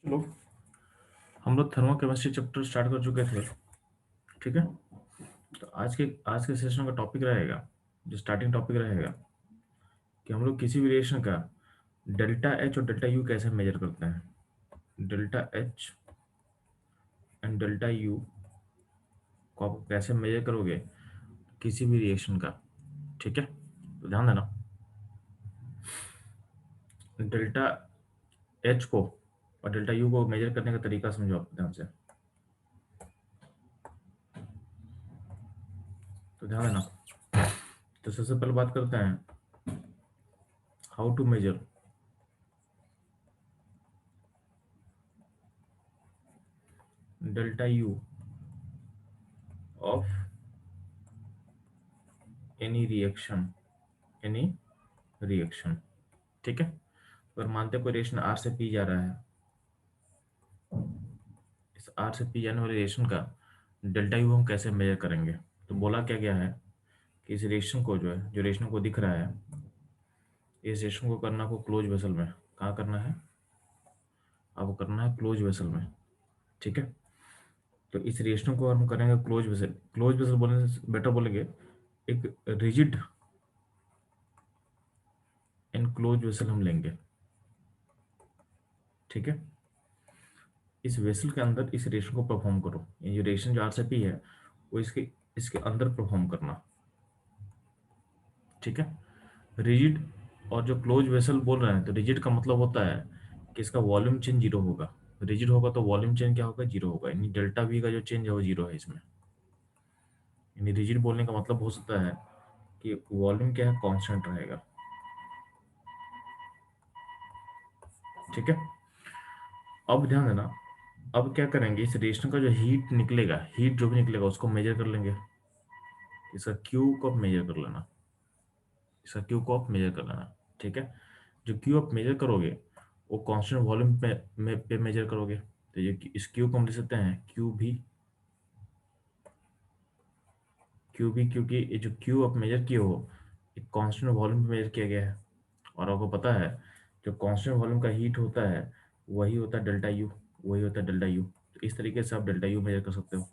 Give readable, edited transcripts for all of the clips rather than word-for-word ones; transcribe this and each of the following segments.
चलो, हम लोग थर्मोकेमिस्ट्री चैप्टर स्टार्ट कर चुके थे। ठीक है। तो आज के सेशन का टॉपिक रहेगा, जो स्टार्टिंग टॉपिक रहेगा कि हम लोग किसी भी रिएक्शन का डेल्टा एच और डेल्टा यू कैसे मेजर करते हैं। Delta H and delta U को आप कैसे मेजर करोगे किसी भी रिएक्शन का। ठीक है, तो ध्यान देना। डेल्टा एच को और डेल्टा यू को मेजर करने का तरीका समझो आप ध्यान से। तो ध्यान देना। तो सबसे पहले बात करते हैं how to measure delta U of any any reaction. ठीक है। अगर मानते हैं कोई रिएक्शन आर से पी जा रहा है, इस आर से पी जाने वाले रिएक्शन का डेल्टा यू हम कैसे मेजर करेंगे। तो बोला क्या गया है कि इस रिएक्शन को जो रिएक्शन को दिख रहा है, इस रिएक्शन को करना को क्लोज वेसल में। कहाँ करना है आपको? करना है क्लोज वेसल में। ठीक है। तो इस रिएक्शन को हम करेंगे क्लोज वेसल। क्लोज वेसल बोलने से बेटर बोलेंगे एक रिजिड एंड क्लोज वेसल हम लेंगे। ठीक है। इस वेसल के अंदर इस रिएक्शन को परफॉर्म करो। ये जो रिएक्शन जो आर से पी है वो इसके इसके अंदर परफॉर्म करना। ठीक है। रिजिड और जो क्लोज वेसल बोल रहे हैं, तो रिजिड का मतलब होता है कि इसका वॉल्यूम चेंज जीरो होगा। रिजिड होगा तो वॉल्यूम चेंज क्या होगा? जीरो होगा। यानी डेल्टा वी का जो चेंज है वो जीरो है इसमें। यानी रिजिड बोलने का मतलब हो सकता है कि वॉल्यूम क्या है? कांस्टेंट रहेगा। ठीक है। अब ध्यान देना। अब क्या करेंगे, इस रिएक्शन का जो हीट निकलेगा, हीट जो भी निकलेगा उसको मेजर कर लेंगे। इसका क्यू को आप मेजर कर लेना। इसका क्यू को आप मेजर कर लेना। ठीक है। जो क्यू आप मेजर करोगे वो कांस्टेंट वॉल्यूम पे मेजर करोगे। तो ये इस क्यू को हम लिख सकते हैं क्यू भी, क्योंकि ये जो क्यू आप मेजर किए हो एक कांस्टेंट वॉल्यूम पे मेजर किया गया है। और आपको पता है जो कांस्टेंट वॉल्यूम का हीट होता है वही होता है डेल्टा यू। वही होता है डेल्टा यू। तो इस तरीके से आप डेल्टा यू मेजर कर सकते हो।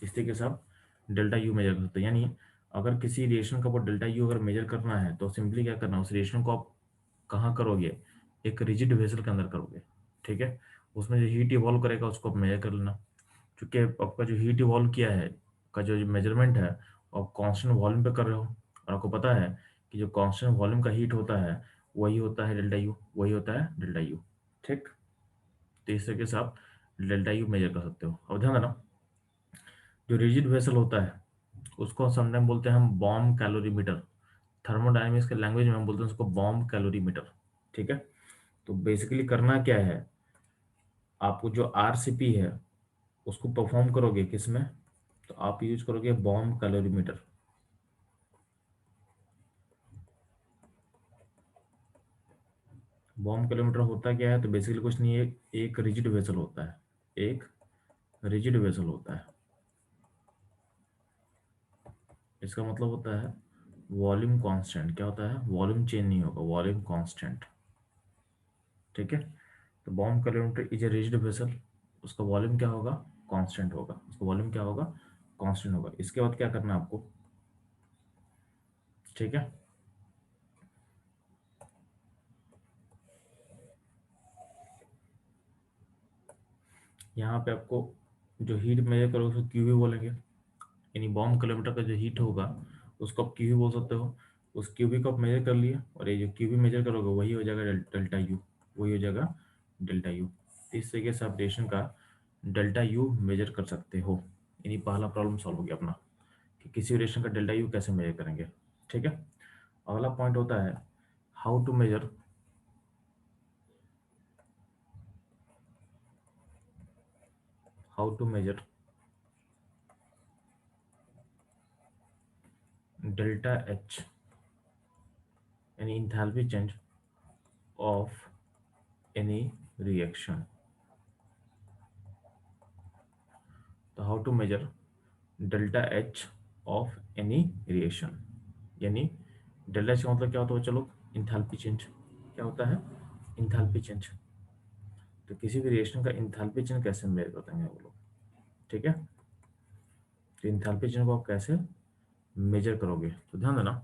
इस तरीके से आप डेल्टा यू मेजर कर सकते हो। यानी अगर किसी रिएक्शन का वो डेल्टा यू अगर मेजर करना है तो सिंपली क्या करना है, उस रिएक्शन को आप कहाँ करोगे? एक रिजिड वेसल के अंदर करोगे। ठीक है। उसमें जो हीट इवॉल्व करेगा उसको आप मेजर कर लेना। क्योंकि आपका जो हीट इवॉल्व किया है का जो मेजरमेंट है वो आप कांस्टेंट वॉल्यूम पे कर रहे हो। और आपको पता है कि जो कांस्टेंट वॉल्यूम का हीट होता है वही होता है डेल्टा यू। वही होता है डेल्टा यू। ठीक। तो इस तरीके से आप डेल्टा यू मेजर कर सकते हो। अब ध्यान देना, जो रिजिड वेसल होता है उसको समटाइम बोलते हैं हम बॉम्ब कैलोरीमीटर। थर्मोडायनेमिक्स के लैंग्वेज में हम बोलते हैं उसको बॉम्ब कैलोरीमीटर। ठीक है। तो बेसिकली करना क्या है, आपको जो आरसीपी है उसको परफॉर्म करोगे किसमें? तो आप यूज करोगे बॉम्ब कैलोरीमीटर। बॉम्ब कैलोरीमीटर होता क्या है? तो बेसिकली कुछ नहीं है, एक रिजिड वेसल होता है। एक रिजिड वेसल होता है। इसका मतलब होता है वॉल्यूम कांस्टेंट। क्या होता है? वॉल्यूम चेंज नहीं होगा, वॉल्यूम कांस्टेंट। ठीक है। तो bomb calorimeter is a rigid vessel. उसका वॉल्यूम क्या होगा? कांस्टेंट होगा। उसका वॉल्यूम क्या होगा? कांस्टेंट होगा। इसके बाद क्या करना है आपको? ठीक है। यहाँ पे आपको जो हीट मेजर करोगे उसको क्यूबी बोलेंगे। यानी बॉम्ब किलोमीटर का जो हीट होगा उसको आप क्यूबी बोल सकते हो। उस क्यूबी को आप मेजर कर लिए और ये जो क्यूबी मेजर करोगे वही हो जाएगा डेल्टा यू। वही हो जाएगा डेल्टा यू। इस तरीके से आप रिएक्शन का डेल्टा यू मेजर कर सकते हो। यानी पहला प्रॉब्लम सॉल्व हो गया अपना कि किसी रिएक्शन का डेल्टा यू कैसे मेजर करेंगे। ठीक है। अगला पॉइंट होता है how to measure how to measure delta H यानी enthalpy change of any reaction. तो how to measure delta H of any reaction. यानी डेल्टा एच का मतलब क्या होता है? चलो, इंथैल्पी चेंज। क्या होता है? Enthalpy change. तो किसी भी रिएक्शन का इंथैल्पी चिन्ह कैसे मेजर करते हैं वो लोग, ठीक है। तो इंथैल्पी चिन्ह को आप कैसे मेजर करोगे, तो ध्यान देना।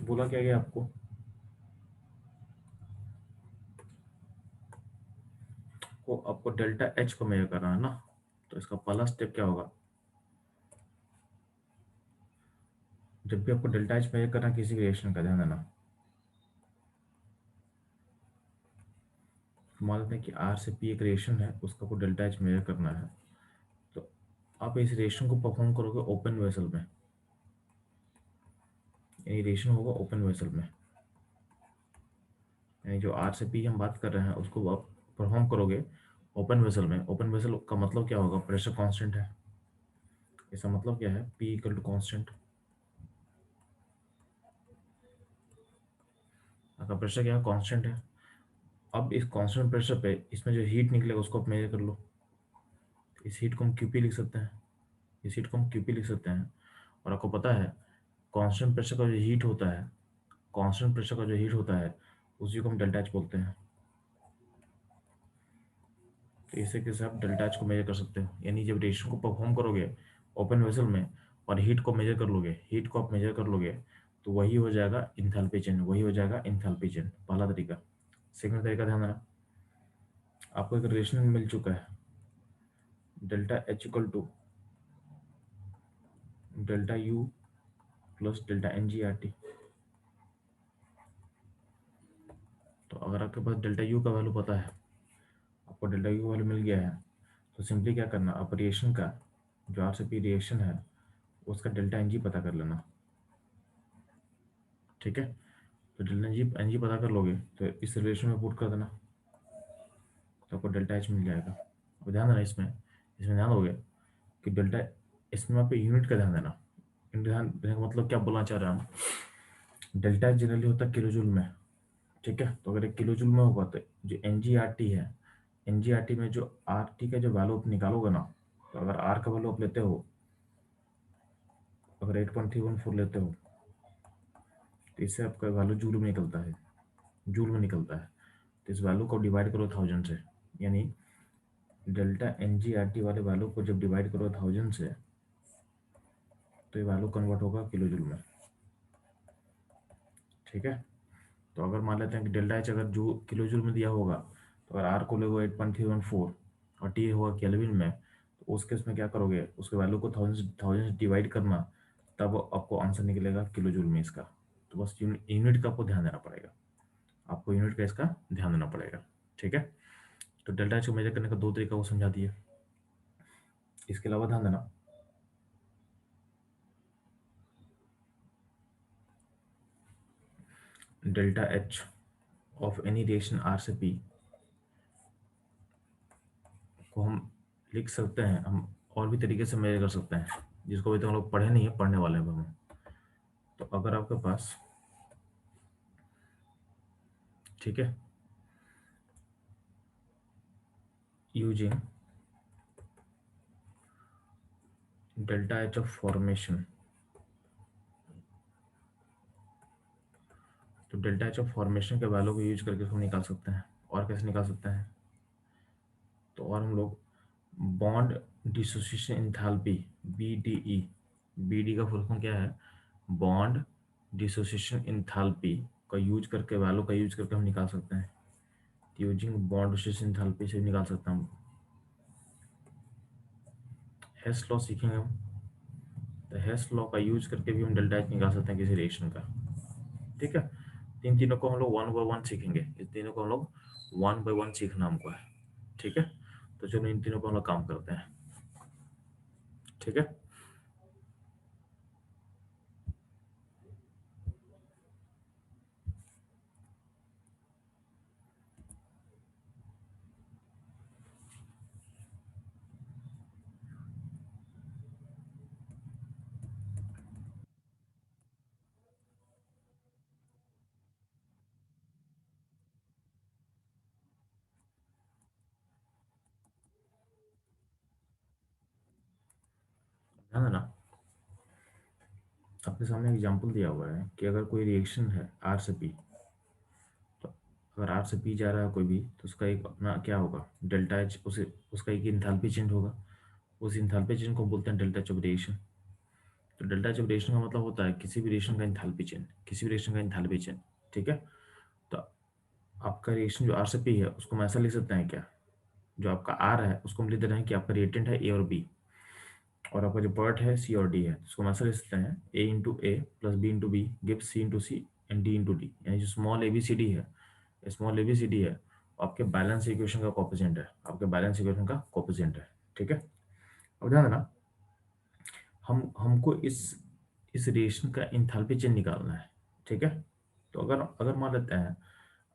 बोला क्या गया आपको, को आपको डेल्टा एच को मेजर करना है ना। तो इसका पहला स्टेप क्या होगा, जब भी आपको डेल्टा एच मेजर करना है किसी भी रिएक्शन का, ध्यान देना, मान लेते हैं कि आर से पी एक रिएक्शन है, उसका आपको डेल्टा एच मेजर करना है। तो आप इस रिएक्शन को परफॉर्म करोगे ओपन वेसल में, यानी रिएक्शन होगा ओपन वेसल में, यानी जो आर से पी हम बात कर रहे हैं उसको आप परफॉर्म करोगे ओपन वेसल में। ओपन वेसल का मतलब क्या होगा, प्रेशर कांस्टेंट है, इसका मतलब क्या है, पी इक्वल टू कांस्टेंट। आपका प्रेशर क्या है, कांस्टेंट है। अब इस कांस्टेंट प्रेशर पे इसमें जो हीट निकलेगा उसको आप मेजर कर लो। इस हीट को हम क्यूपी लिख सकते हैं, इस हीट को हम क्यूपी लिख सकते हैं। और आपको पता है कांस्टेंट प्रेशर का जो हीट होता है, कांस्टेंट प्रेशर का जो हीट होता है उसी को हम डेल्टा एच बोलते हैं। तो इसे कैसे आप डेल्टा एच को मेजर कर सकते हो, यानी जब रिएक्शन को परफॉर्म करोगे ओपन वेसल में और हीट को मेजर कर लोगे, हीट को आप मेजर कर लोगे, तो वही हो जाएगा इंथैल्पी चेंज, वही हो जाएगा इंथैल्पी चेंज, पहला तरीका। सेकंड तरीका ध्यान देना, आपको एक रिलेशन मिल चुका है, delta H equal to delta U plus delta N G R T. तो अगर आपके पास डेल्टा यू का वैल्यू पता है, आपको डेल्टा यू का वैल्यू मिल गया है, तो सिंपली क्या करना, आप रिएक्शन का जो आर से पी रिएक्शन है उसका डेल्टा एन जी पता कर लेना, ठीक है। तो डेल्टा एन जी पता कर लोगे तो इस रिलेशन में पुट कर देना, तो आपको डेल्टा एच मिल जाएगा। अब ध्यान देना, इसमें इसमें ध्यान दोगे कि डेल्टा, इसमें आप यूनिट का ध्यान देना। ध्यान देने का मतलब क्या बोलना चाह रहे हैं हम, डेल्टा एच जनरली होता है किलो जूल में, ठीक है। तो अगर एक किलो जूल में होगा तो जो एन जी आर टी है, एन जी आर टी में जो आर टी का जो वैल्यू आप निकालोगे ना, तो अगर आर का वैल्यू आप लेते हो, अगर 8.314 लेते हो, तो इससे आपका वैल्यू जूल में निकलता है, जूल में निकलता है। तो इस वैल्यू को डिवाइड करो 1000 से, यानी delta N G R T वाले वैल्यू को जब डिवाइड करो 1000 से, तो ये वैल्यू कन्वर्ट होगा किलो जूल में, ठीक है। तो अगर मान लेते हैं कि डेल्टा एच अगर जो किलो जूल में दिया होगा, तो अगर आर को लोगे 8.314 और टी होगा केल्विन में, तो उस केस में क्या करोगे, उसके वैल्यू को 1000 से डिवाइड करना, तब आपको आंसर निकलेगा किलो जूल में इसका। तो बस यूनिट का आपको ध्यान देना पड़ेगा, आपको यूनिट का इसका ध्यान देना पड़ेगा, ठीक है। तो डेल्टा एच को मेजर करने का दो तरीका वो समझा दिए। इसके अलावा ध्यान देना, delta H of any reaction R से पी को हम लिख सकते हैं, हम और भी तरीके से मेजर कर सकते हैं, जिसको अभी तक हम लोग पढ़े नहीं है, पढ़ने वाले हैं हम। तो अगर आपके पास, ठीक है, using delta H of formation, तो डेल्टा एच ऑफ फॉर्मेशन के वैल्यू को यूज करके हम निकाल सकते हैं। और कैसे निकाल सकते हैं, तो और हम लोग bond dissociation enthalpy, B D E, B D का फुल फॉर्म क्या है, बॉन्ड डिसोसिएशन इंथैल्पी का यूज करके, वैल्यू का यूज करके हम निकाल सकते हैं। यूजिंग बॉन्ड डिसोसिएशन इंथैल्पी से निकाल सकते हैं हम। हेस लॉ सीखेंगे हम, तो हेस लॉ का यूज करके भी हम डेल्टा एच निकाल सकते हैं किसी रिएक्शन का, ठीक है। इन तीनों को हम लोग वन बाय वन सीखेंगे, इस तीनों को हम लोग वन बाय वन सीखना हमको है, ठीक है। तो चलो इन तीनों पर हम लोग काम करते हैं। ठीक है, ध्यान देना आपके सामने एग्जांपल दिया हुआ है कि अगर कोई रिएक्शन है आर से पी, तो अगर आर से पी जा रहा है कोई भी, तो उसका एक अपना क्या होगा, डेल्टा एच, उसे उसका एक इंथैल्पी चेंज होगा। उस इंथैल्पी चेंज को बोलते हैं डेल्टा एच ऑफ रिएक्शन। तो डेल्टा एच ऑफ रिएक्शन का मतलब होता है किसी भी रिएक्शन का इंथैल्पी चेंज, किसी भी रिएक्शन का इंथैल्पी चेंज। ठीक है, तो आपका रिएक्शन जो आर से पी है उसको हम ऐसा लिख सकते हैं क्या, जो आपका आर है उसको हम लिख दे रहे हैं कि आपका रिएक्टेंट है ए और बी, और आपका जो पार्ट है सी और डी है, उसको हम ऐसा लिख सकते हैं a into a plus b into b give c into c and d into d, यानी जो small a B C d है, small a B C d है, आपके बैलेंस इक्वेशन का कोएफिशिएंट है, आपके बैलेंस इक्वेशन का कोएफिशिएंट है। ठीक है, अब ध्यान देना हमको इस रिएक्शन का इंथैल्पी चेंज निकालना है। ठीक है, तो अगर अगर मान लेते हैं,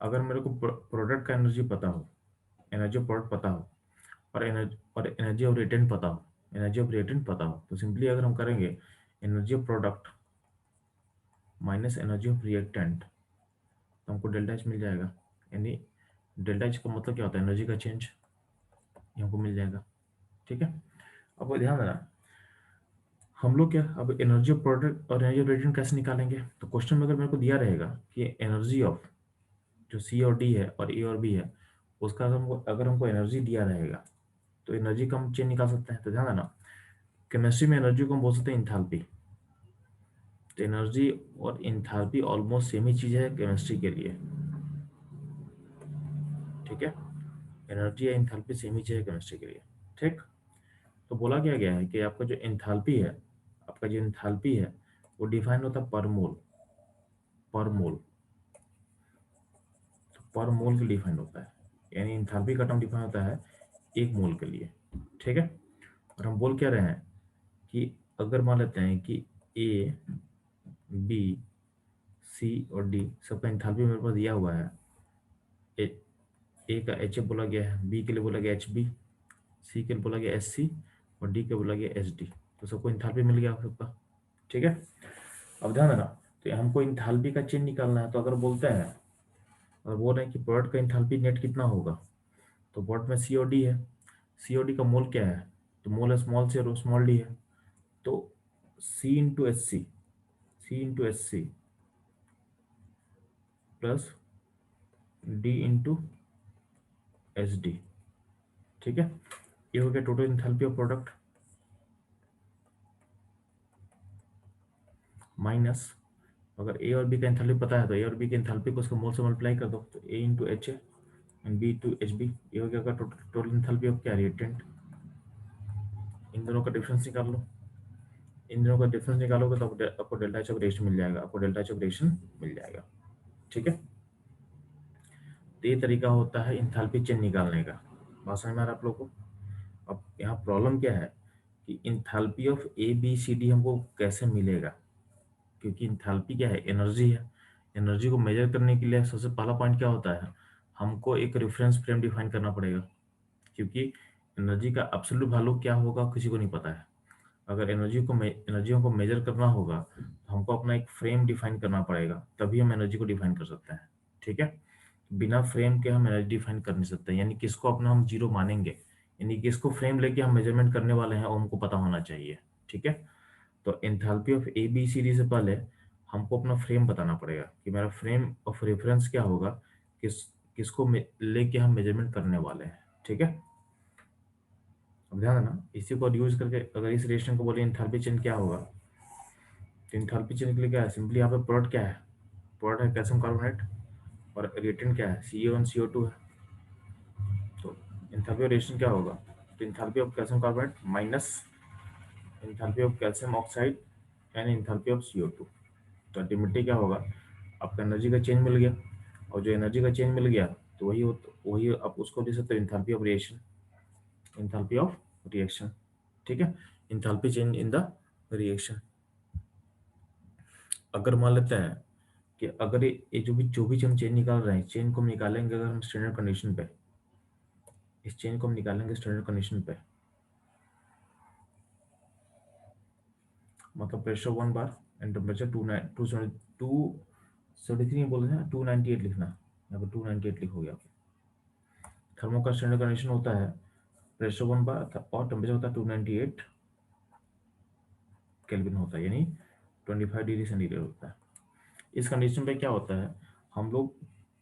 अगर मेरे को प्रोडक्ट का एनर्जी पता हो, एनर्जी ऑफ प्रोडक्ट पता हो, और एनर्जी ऑफ रिएक्टेंट पता हो, एनर्जी ऑफ रिएक्टेंट पता हो, तो सिंपली अगर हम करेंगे energy of product minus energy of reactant, तो हमको डेल्टा एच मिल जाएगा। यानी डेल्टा एच का मतलब क्या होता है, एनर्जी का चेंज, ये हमको मिल जाएगा। ठीक है, अब ध्यान देना हम लोग क्या अब एनर्जी ऑफ प्रोडक्ट और एनर्जी ऑफ रिएक्टेंट कैसे निकालेंगे, तो क्वेश्चन में अगर मेरे को दिया रहेगा कि एनर्जी ऑफ जो सी और डी है और ए और बी है, उसका अगर हमको एनर्जी दिया रहेगा, तो एनर्जी का हम चेंज निकाल सकते हैं। तो ध्यान देना केमिस्ट्री में एनर्जी को हम बोल सकते हैं इंथैल्पी। तो एनर्जी और इंथैल्पी ऑलमोस्ट सेम ही चीज है केमिस्ट्री के लिए। ठीक है, एनर्जी या इंथैल्पी सेम ही चीज है केमिस्ट्री के लिए। ठीक, तो बोला क्या गया है कि आपका जो इंथैल्पी है, आपका जो इंथैल्पी है वो डिफाइन होता है पर मोल, पर मोल, तो पर मोल के डिफाइन होता है, यानी इंथैल्पी का टर्म डिफाइन होता है एक मोल के लिए। ठीक है, और हम बोल क्या रहे हैं कि अगर मान लेते हैं कि ए बी सी और डी सबका इंथैल्पी मेरे पास दिया हुआ है, ए, ए का एच बोला गया है, बी के लिए बोला गया एच बी, सी के लिए बोला गया एस सी, और डी के बोला गया एस डी, तो सबको इंथैल्पी मिल गया सबका। ठीक है, अब ध्यान देना तो हमको इंथैल्पी का चेंज निकालना है, तो अगर बोलते हैं और बोल रहे हैं कि प्रोडक्ट का इंथैल्पी नेट कितना होगा, तो प्रोडक्ट में सी और डी है, सी और डी का मोल क्या है, तो मोल है स्मॉल सी और स्मॉल डी है, तो c into s c, c into s c plus d into s d. ठीक है, ये हो गया total enthalpy of product, minus अगर ए और बी का एंथैल्पी पता है तो ए और बी के एंथैल्पी को उसके मोल से मल्टीप्लाई कर दो, तो a into h a and b two h b, ये हो गया टोटल टोटल एंथैल्पी ऑफ क्या रिएक्टेंट। इन दोनों का डिफरेंस निकाल लो, इन दोनों का डिफरेंस निकालोगे तो आपको डेल्टा एच ऑफ रिएक्शन मिल जाएगा, आपको डेल्टा एच ऑफ रिएक्शन मिल जाएगा। ठीक है, तो ये तरीका होता है इंथैल्पी चेंज निकालने का। बात समझ में आ रहा है आप लोगों को। अब यहाँ प्रॉब्लम क्या है कि enthalpy of A B C D हमको कैसे मिलेगा, क्योंकि इंथैल्पी क्या है, एनर्जी है। एनर्जी को मेजर करने के लिए सबसे पहला पॉइंट क्या होता है, हमको एक रेफरेंस फ्रेम डिफाइन करना पड़ेगा, क्योंकि एनर्जी का एब्सोल्यूट वैल्यू क्या होगा किसी को नहीं पता है। अगर एनर्जियों को मेजर करना होगा तो हमको अपना एक फ्रेम डिफाइन करना पड़ेगा, तभी हम एनर्जी को डिफाइन कर सकते हैं। ठीक है, बिना फ्रेम के हम एनर्जी डिफाइन कर नहीं सकते, यानी किसको अपना हम जीरो मानेंगे, यानी किसको फ्रेम लेके हम मेजरमेंट करने वाले हैं वो हमको पता होना चाहिए। ठीक है, तो enthalpy of A B C D से पहले हमको अपना फ्रेम बताना पड़ेगा कि मेरा फ्रेम ऑफ रेफरेंस क्या होगा, किस किसको लेके हम मेजरमेंट करने वाले हैं। ठीक है, अब ध्यान देना इसी को यूज करके अगर इस रिएक्शन को बोले एंथैल्पी चेंज क्या होगा, तो एंथैल्पी चेंज के लिए क्या है, सिंपली यहाँ पे प्रोडक्ट क्या है, प्रोडक्ट है कैल्शियम कार्बोनेट, और रिएक्टेंट क्या है CO1 CO2 है, तो एंथैल्पी ऑफ रिएक्शन क्या होगा, तो enthalpy of calcium carbonate minus enthalpy of calcium oxide and enthalpy of CO2, तो अल्टीमेटली क्या होगा, आपका एनर्जी का चेंज मिल गया, और जो एनर्जी का चेंज मिल गया तो वही आप उसको दे सकते हो enthalpy of reaction. Enthalpy of reaction. ठीक है, enthalpy change in the reaction. अगर मान लेते हैं कि अगर ये जो भी हम चेन निकाल रहे हैं, चेन को हम निकालेंगे अगर हम स्टैंडर्ड कंडीशन पे, इस चेन को हम निकालेंगे स्टैंडर्ड कंडीशन पे, मतलब प्रेशर 1 बार एंड टेम्परेचर 273 बोल रहे हैं, 298 लिखना, यहाँ पर 298 लिखोगे आप। थर्मो का स्टैंडर्ड कंडीशन होता है प्रेशर 1 बार और टेम्परेचर होता है 298 केल्विन होता है, यानी 25 डिग्री सेंटीग्रेड होता है। इस कंडीशन पे क्या होता है, हम लोग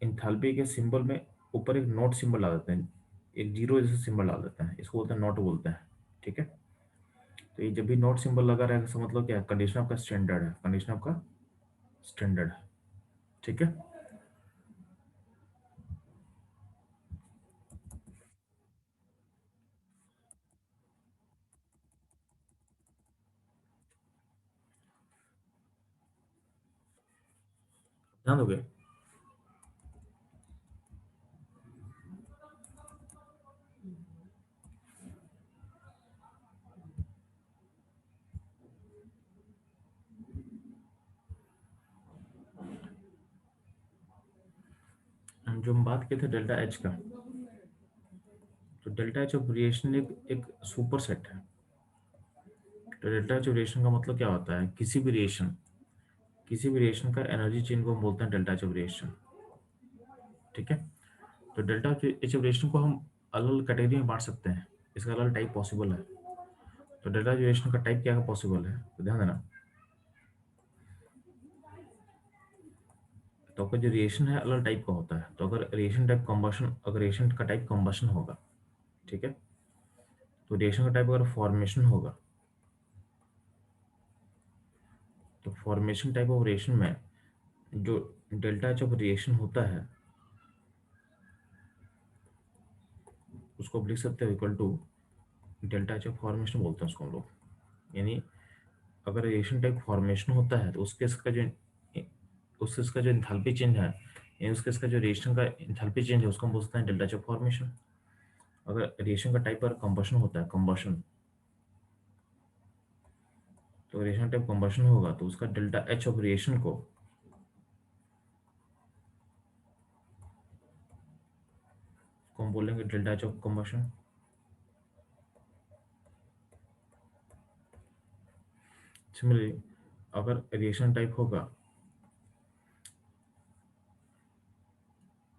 इंथैल्पी के सिंबल में ऊपर एक नोट सिंबल ला देते हैं, एक जीरो जैसा सिंबल ला देते हैं, इसको बोलते हैं नोट बोलते हैं। ठीक है, तो ये जब भी नोट सिंबल लगा रहेगा इसका मतलब क्या है, कंडीशन आपका स्टैंडर्ड है, कंडीशन आपका स्टैंडर्ड है। ठीक है, ध्यान दोगे। जो हम बात किए थे डेल्टा एच का, तो डेल्टा एच ऑफ वेरिएशन एक सुपर सेट है। तो डेल्टा एच ऑफ वेरिएशन का मतलब क्या होता है, किसी भी रिएक्शन का एनर्जी चेन को हम बोलते हैं डेल्टा एच ऑफ वेरिएशन। ठीक है, तो डेल्टा एच ऑफ वेरिएशन को हम अलग अलग कैटेगरी में बांट सकते हैं, इसका अलग टाइप पॉसिबल है। तो डेल्टा एच वेरिएशन का टाइप क्या पॉसिबल है, तो ध्यान देना। तो आपका जो रिएक्शन है अलग टाइप का होता है, तो अगर रिएक्शन का टाइप कंबशन होगा, ठीक है, तो रिएक्शन का टाइप अगर फॉर्मेशन होगा, तो फॉर्मेशन टाइप ऑफ रिएक्शन में जो डेल्टा एच ऑफ रिएक्शन होता है उसको आप लिख सकते हो equal to delta H of formation बोलते हैं उसको हम लोग। यानी अगर रिएक्शन टाइप फॉर्मेशन होता है तो उसके इसका जो इंथैल्पी चेंज है, यानी उसके इसका जो रिएक्शन का इंथैल्पी चेंज है उसको हम बोलते हैं डेल्टा एच ऑफ फॉर्मेशन। अगर रिएक्शन का टाइप पर कंबशन होता है, कंबशन, तो रिएक्शन टाइप कंबशन होगा तो उसका डेल्टा एच ऑफ रिएक्शन को हम बोलेंगे delta H of combustion. Similarly अगर रिएक्शन टाइप होगा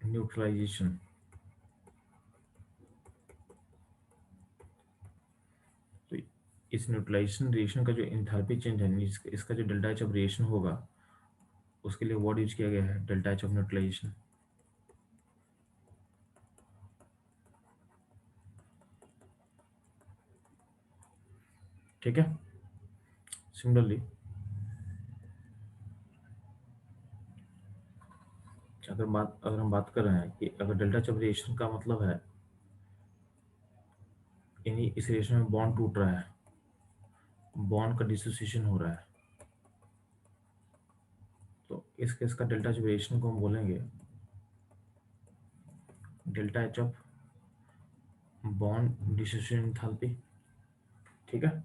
न्यूट्रलाइजेशन, तो इस न्यूट्रलाइजेशन रिएक्शन का जो इंथैल्पी चेंज है, इसका जो डेल्टा एच ऑफ रिएक्शन होगा उसके लिए वर्ड यूज किया गया है डेल्टा एच ऑफ न्यूट्रलाइजेशन। ठीक है, सिमिलरली अगर हम बात कर रहे हैं कि अगर डेल्टा एच ऑफ रिएक्शन का मतलब है यानी इस रिएक्शन में बॉन्ड टूट रहा है, बॉन्ड का डिसोसिएशन हो रहा है, तो इस केस का डेल्टा एच ऑफ रिएक्शन को हम बोलेंगे delta H of bond dissociation enthalpy. ठीक है,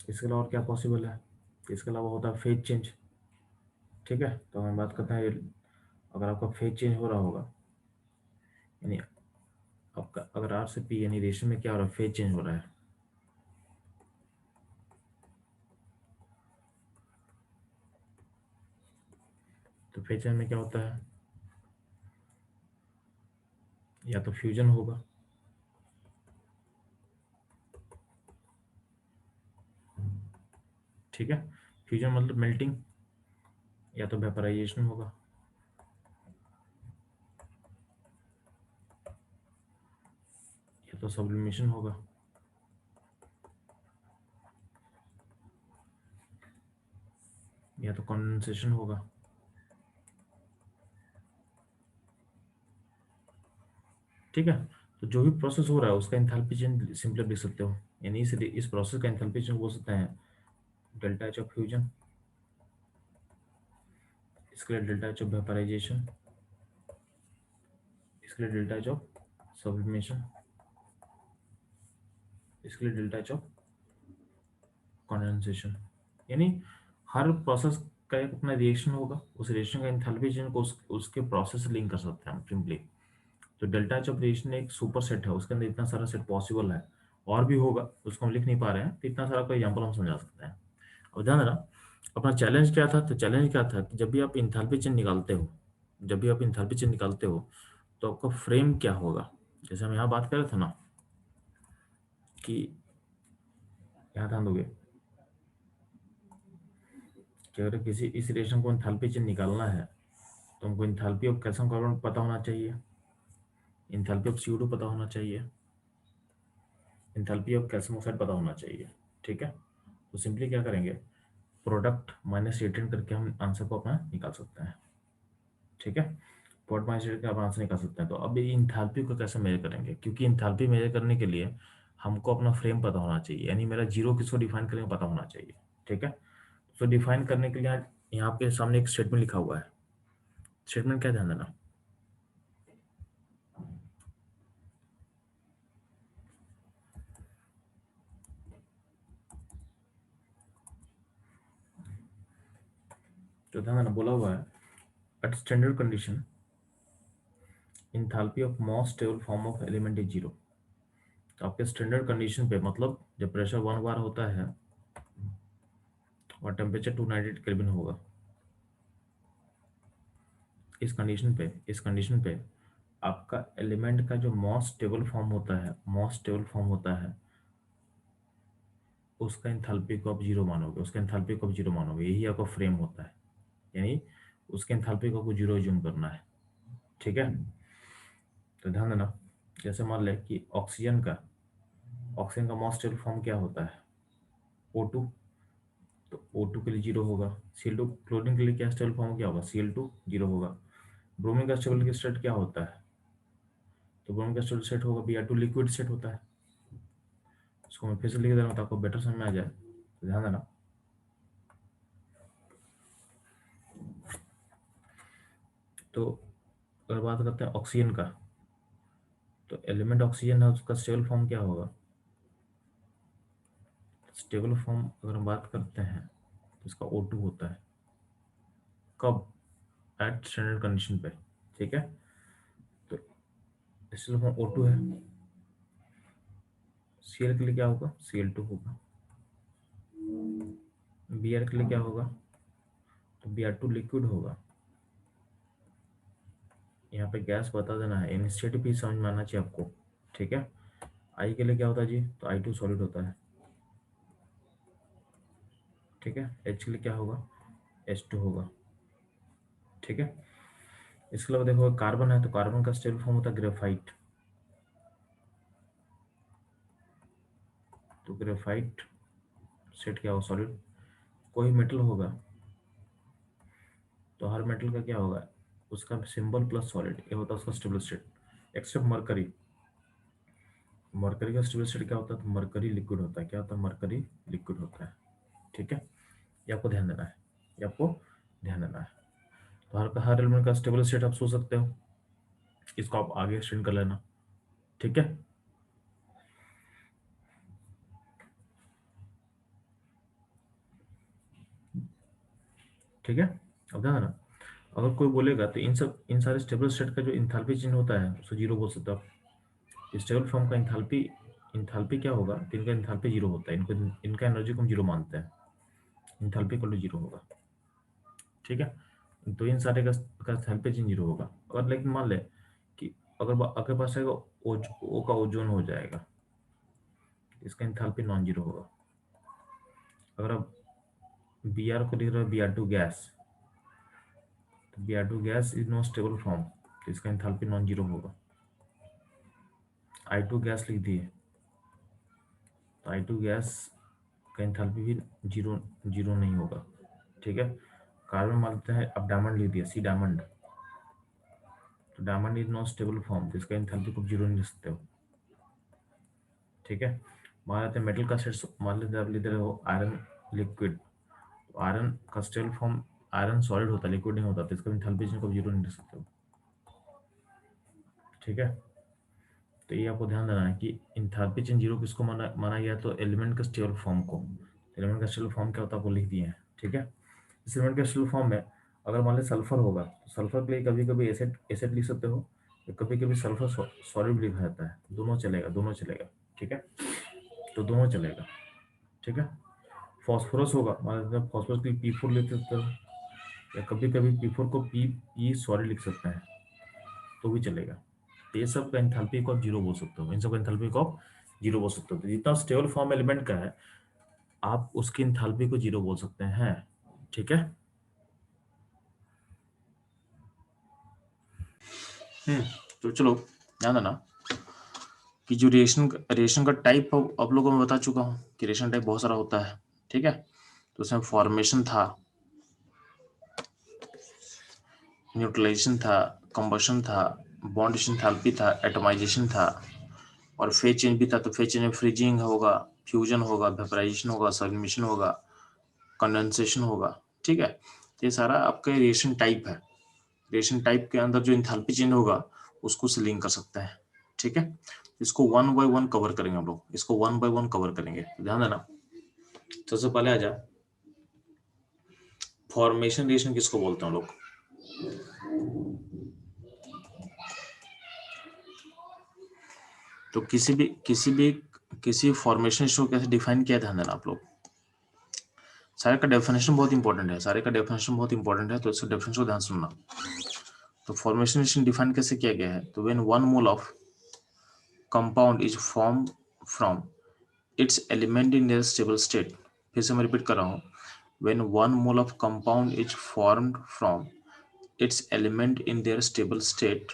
इसके अलावा और क्या पॉसिबल है, इसके अलावा होता है फेज चेंज। ठीक है, तो हम बात करते हैं अगर आपका फेज चेंज हो रहा होगा, यानी आपका अगर आर से पी यानी रिएक्शन में क्या हो रहा है, फेज चेंज हो रहा है, तो फेज चेंज में क्या होता है, या तो फ्यूजन होगा, ठीक है, फ्यूजन मतलब मेल्टिंग, या तो वेपराइजेशन होगा, या तो सब्लिमेशन होगा, या तो कंडेंसेशन होगा। ठीक है, तो जो भी प्रोसेस हो रहा है उसका एंथैल्पी चेंज सिंपली लिख सकते हो, यानी इस प्रोसेस का एंथैल्पी चेंज बोल सकते हैं डेल्टा एच ऑफ फ्यूजन, इसके लिए डेल्टा एच ऑफ वेपराइजेशन, इसके लिए डेल्टा एच ऑफ सब्लिमेशन। इसके लिए डेल्टा एच ऑफ कंडेंसेशन, यानी हर प्रोसेस का एक अपना रिएक्शन होगा, उस रिएक्शन का एंथैल्पी चेंज को उसके प्रोसेस से लिंक कर सकते हैं हम सिंपली। तो डेल्टा एच ऑफ रिएक्शन एक सुपर सेट है, उसके अंदर इतना सारा सेट पॉसिबल है, और भी होगा उसको हम लिख नहीं पा रहे हैं, तो इतना सारा कोई एग्जाम्पल हम समझा सकते हैं। अब ध्यान देना, अपना चैलेंज क्या था, तो चैलेंज क्या था कि जब भी आप इंथैल्पी चेंज निकालते हो, जब भी आप इंथैल्पी चेंज निकालते हो तो आपका फ्रेम क्या होगा। जैसे हम यहाँ बात कर रहे थे ना कि यहाँ ध्यान दोगे कि अगर किसी इस रिएक्शन को इंथैल्पी चेंज निकालना है तो हमको इंथैल्पी ऑफ कैल्शियम कार्बोनेट पता होना चाहिए, इंथैल्पी ऑफ CO2 पता होना चाहिए, इंथैल्पी ऑफ कैल्शियम ऑक्साइड पता होना चाहिए। ठीक है, तो सिंपली क्या करेंगे, प्रोडक्ट माइनस रिएक्टेंट करके हम आंसर को अपना निकाल सकते हैं। ठीक है, प्रोडक्ट माइनस रिएक्टेंट का आप आंसर निकाल सकते हैं। तो अब ये इंथैल्पी को कैसे मेजर करेंगे, क्योंकि इंथैल्पी मेजर करने के लिए हमको अपना फ्रेम पता होना चाहिए, यानी मेरा जीरो किसको डिफाइन करेंगे पता होना चाहिए। ठीक है, तो डिफाइन करने के लिए यहाँ आपके सामने एक स्टेटमेंट लिखा हुआ है। स्टेटमेंट क्या, ध्यान देना, तो ध्यान देना बोला हुआ है at standard condition enthalpy of most stable form of element is zero. तो आपके स्टैंडर्ड कंडीशन पे, मतलब जब प्रेशर 1 बार होता है और टेम्परेचर 298 केल्विन होगा, इस कंडीशन पे आपका एलिमेंट का जो मोस्ट स्टेबल फॉर्म होता है, मोस्ट स्टेबल फॉर्म होता है, उसका एंथैल्पी को आप जीरो मानोगे, उसका एंथैल्पी को आप जीरो मानोगे, यही आपका फ्रेम होता है, यानी उसके एंथैल्पी को आपको जीरो ज्यूम करना है। ठीक है, तो ध्यान देना, जैसे मान लें कि ऑक्सीजन का मोस्ट स्टेबल फॉर्म क्या होता है, O2, तो O2 के लिए जीरो होगा। Cl2, क्लोरीन के लिए क्या स्टेबल फॉर्म क्या होगा, Cl2 जीरो होगा। ब्रोमीन का स्टेबल स्टेट क्या होता है, तो ब्रोमीन का स्टेबल स्टेट होगा Br2, लिक्विड स्टेट होता है। इसको मैं फिर से लिख दे रहा हूँ ताकि बेटर समझ में आ जाए, तो ध्यान देना। तो अगर बात करते हैं ऑक्सीजन का, तो एलिमेंट ऑक्सीजन है, उसका स्टेबल फॉर्म क्या होगा, स्टेबल फॉर्म अगर हम बात करते हैं तो इसका O2 होता है, कब, एट स्टैंडर्ड कंडीशन पे। ठीक है, तो स्टेबल फॉर्म O2 है। Cl के लिए क्या होगा, Cl2 होगा। Br के लिए क्या होगा, तो Br2 लिक्विड होगा। यहाँ पे गैस बता देना है, इनिशिएटिव भी समझ में आना चाहिए आपको। ठीक है, आई के लिए क्या होता है जी, तो I2 सॉलिड होता है। ठीक है, H के लिए क्या होगा, H2 होगा। ठीक है, इसके अलावा देखो कार्बन है, तो कार्बन का स्टेबल फॉर्म होता है ग्रेफाइट, तो ग्रेफाइट सेट क्या होगा, सॉलिड। कोई मेटल होगा तो हर मेटल का क्या होगा, उसका सिंबल प्लस सॉलिड, ये होता है उसका stable state, except mercury. Mercury का स्टेबल स्टेट क्या होता है, तो मरकरी लिक्विड होता है। क्या होता है, मरकरी लिक्विड होता है। ठीक है, ये आपको ध्यान देना है, ये आपको ध्यान देना है। तो हर एलिमेंट का स्टेबल स्टेट आप सोच सकते हो, इसको आप आगे एक्सटेंड कर लेना। ठीक है, ठीक है, अब ध्यान देना, अगर कोई बोलेगा तो इन सारे स्टेबल स्टेट का जो इंथैल्पी चेंज होता है उसको जीरो बोल सकते हो आप। स्टेबल फॉर्म का इंथैल्पी इंथैल्पी क्या होगा, तो इनका इंथैल्पी जीरो होता है, इनको इनका एनर्जी को हम जीरो मानते हैं, इंथैल्पी इक्वल टू जीरो होगा। ठीक है, तो इन सारे का इंथैल्पी चेंज जीरो होगा। और लेकिन मान ले कि अगर आपके पास आएगा ओ का ओजोन हो जाएगा, इसका इंथैल्पी नॉन जीरो होगा। अगर आप Br को लिख रहे हो Br2 गैस, तो Br2 gas is no stable form, तो इसका इंथैल्पी नॉन जीरो होगा। I2 गैस लिख दिए, तो I2 गैस का इंथैल्पी भी जीरो जीरो नहीं होगा। ठीक है, कार्बन मानते हैं, अब डायमंड लिख दिया, सी डायमंड, तो diamond is not stable form, तो इसका इंथैल्पी को जीरो नहीं लिख सकते हो। ठीक है, मान लेते हैं मेटल का सेट, मान लेते हैं आप लिख रहे हो आयरन लिक्विड, तो आयरन का स्टेबल फॉर्म, आयरन सॉलिड होता है, लिक्विड नहीं होता, तो इसका इंथैल्पी को जीरो नहीं लिख सकते हो। ठीक है, तो ये आपको ध्यान देना है कि इंथैल्पी चेंज जीरो किसको माना गया, तो एलिमेंट का स्टेबल फॉर्म को। एलिमेंट का स्टेबल फॉर्म क्या होता है आपको लिख दिए हैं, ठीक है। इस एलिमेंट के स्टेबल फॉर्म में अगर मान लें सल्फर होगा तो सल्फर के लिए कभी कभी एसिड एसिड लिख सकते हो, तो कभी कभी सल्फर सॉलिड लिखा जाता है, दोनों चलेगा, दोनों चलेगा, ठीक है। तो दोनों चलेगा, ठीक है। फॉस्फोरस होगा, मान लेते हैं फॉस्फोरस के लिए P4 लिख सकते हो, या कभी कभी P4 को पी सॉलिड लिख सकते हैं, तो भी चलेगा। तो ये सब का एंथैल्पी को आप जीरो बोल सकते हो, इन सब का एंथैल्पी को आप जीरो बोल सकते हो। तो जितना स्टेबल फॉर्म एलिमेंट का है आप उसकी एंथैल्पी को जीरो बोल सकते हैं, ठीक है। तो चलो ध्यान देना कि जो रिएक्शन का टाइप आप लोगों को मैं बता चुका हूँ कि रिएक्शन टाइप बहुत सारा होता है, ठीक है। तो उसमें फॉर्मेशन था, न्यूट्रलाइजेशन था, कंबशन था, बॉन्ड एंथैल्पी था, एटमाइजेशन था, और फेज चेंज भी था। तो फेज चेंज में फ्रीजिंग होगा, फ्यूजन होगा, वेपराइजेशन होगा, सब्लिमेशन होगा, कंडेंसेशन होगा, ठीक है। ये सारा आपका रिएक्शन टाइप है। रिएक्शन टाइप के अंदर जो एंथैल्पी चेंज होगा उसको से लिंक कर सकते हैं, ठीक है। इसको वन बाय वन कवर करेंगे हम लोग, इसको वन बाय वन कवर करेंगे, ध्यान देना। सबसे पहले आ जा फॉर्मेशन रिएक्शन किसको बोलते हैं हम लोग। तो किसी फॉर्मेशन को कैसे डिफाइन किया, ध्यान देना आप लोग। सारे का डेफिनेशन बहुत इंपॉर्टेंट है, सारे का डेफिनेशन बहुत इंपॉर्टेंट है, तो इसका डेफिनेशन को ध्यान सुनना। तो फॉर्मेशन रिएक्शन डिफाइन कैसे किया गया है, तो when one mole of compound is form from its element in their stable state. फिर से मैं रिपीट कर रहा हूँ, when one mole of compound is formed from its element in their stable state,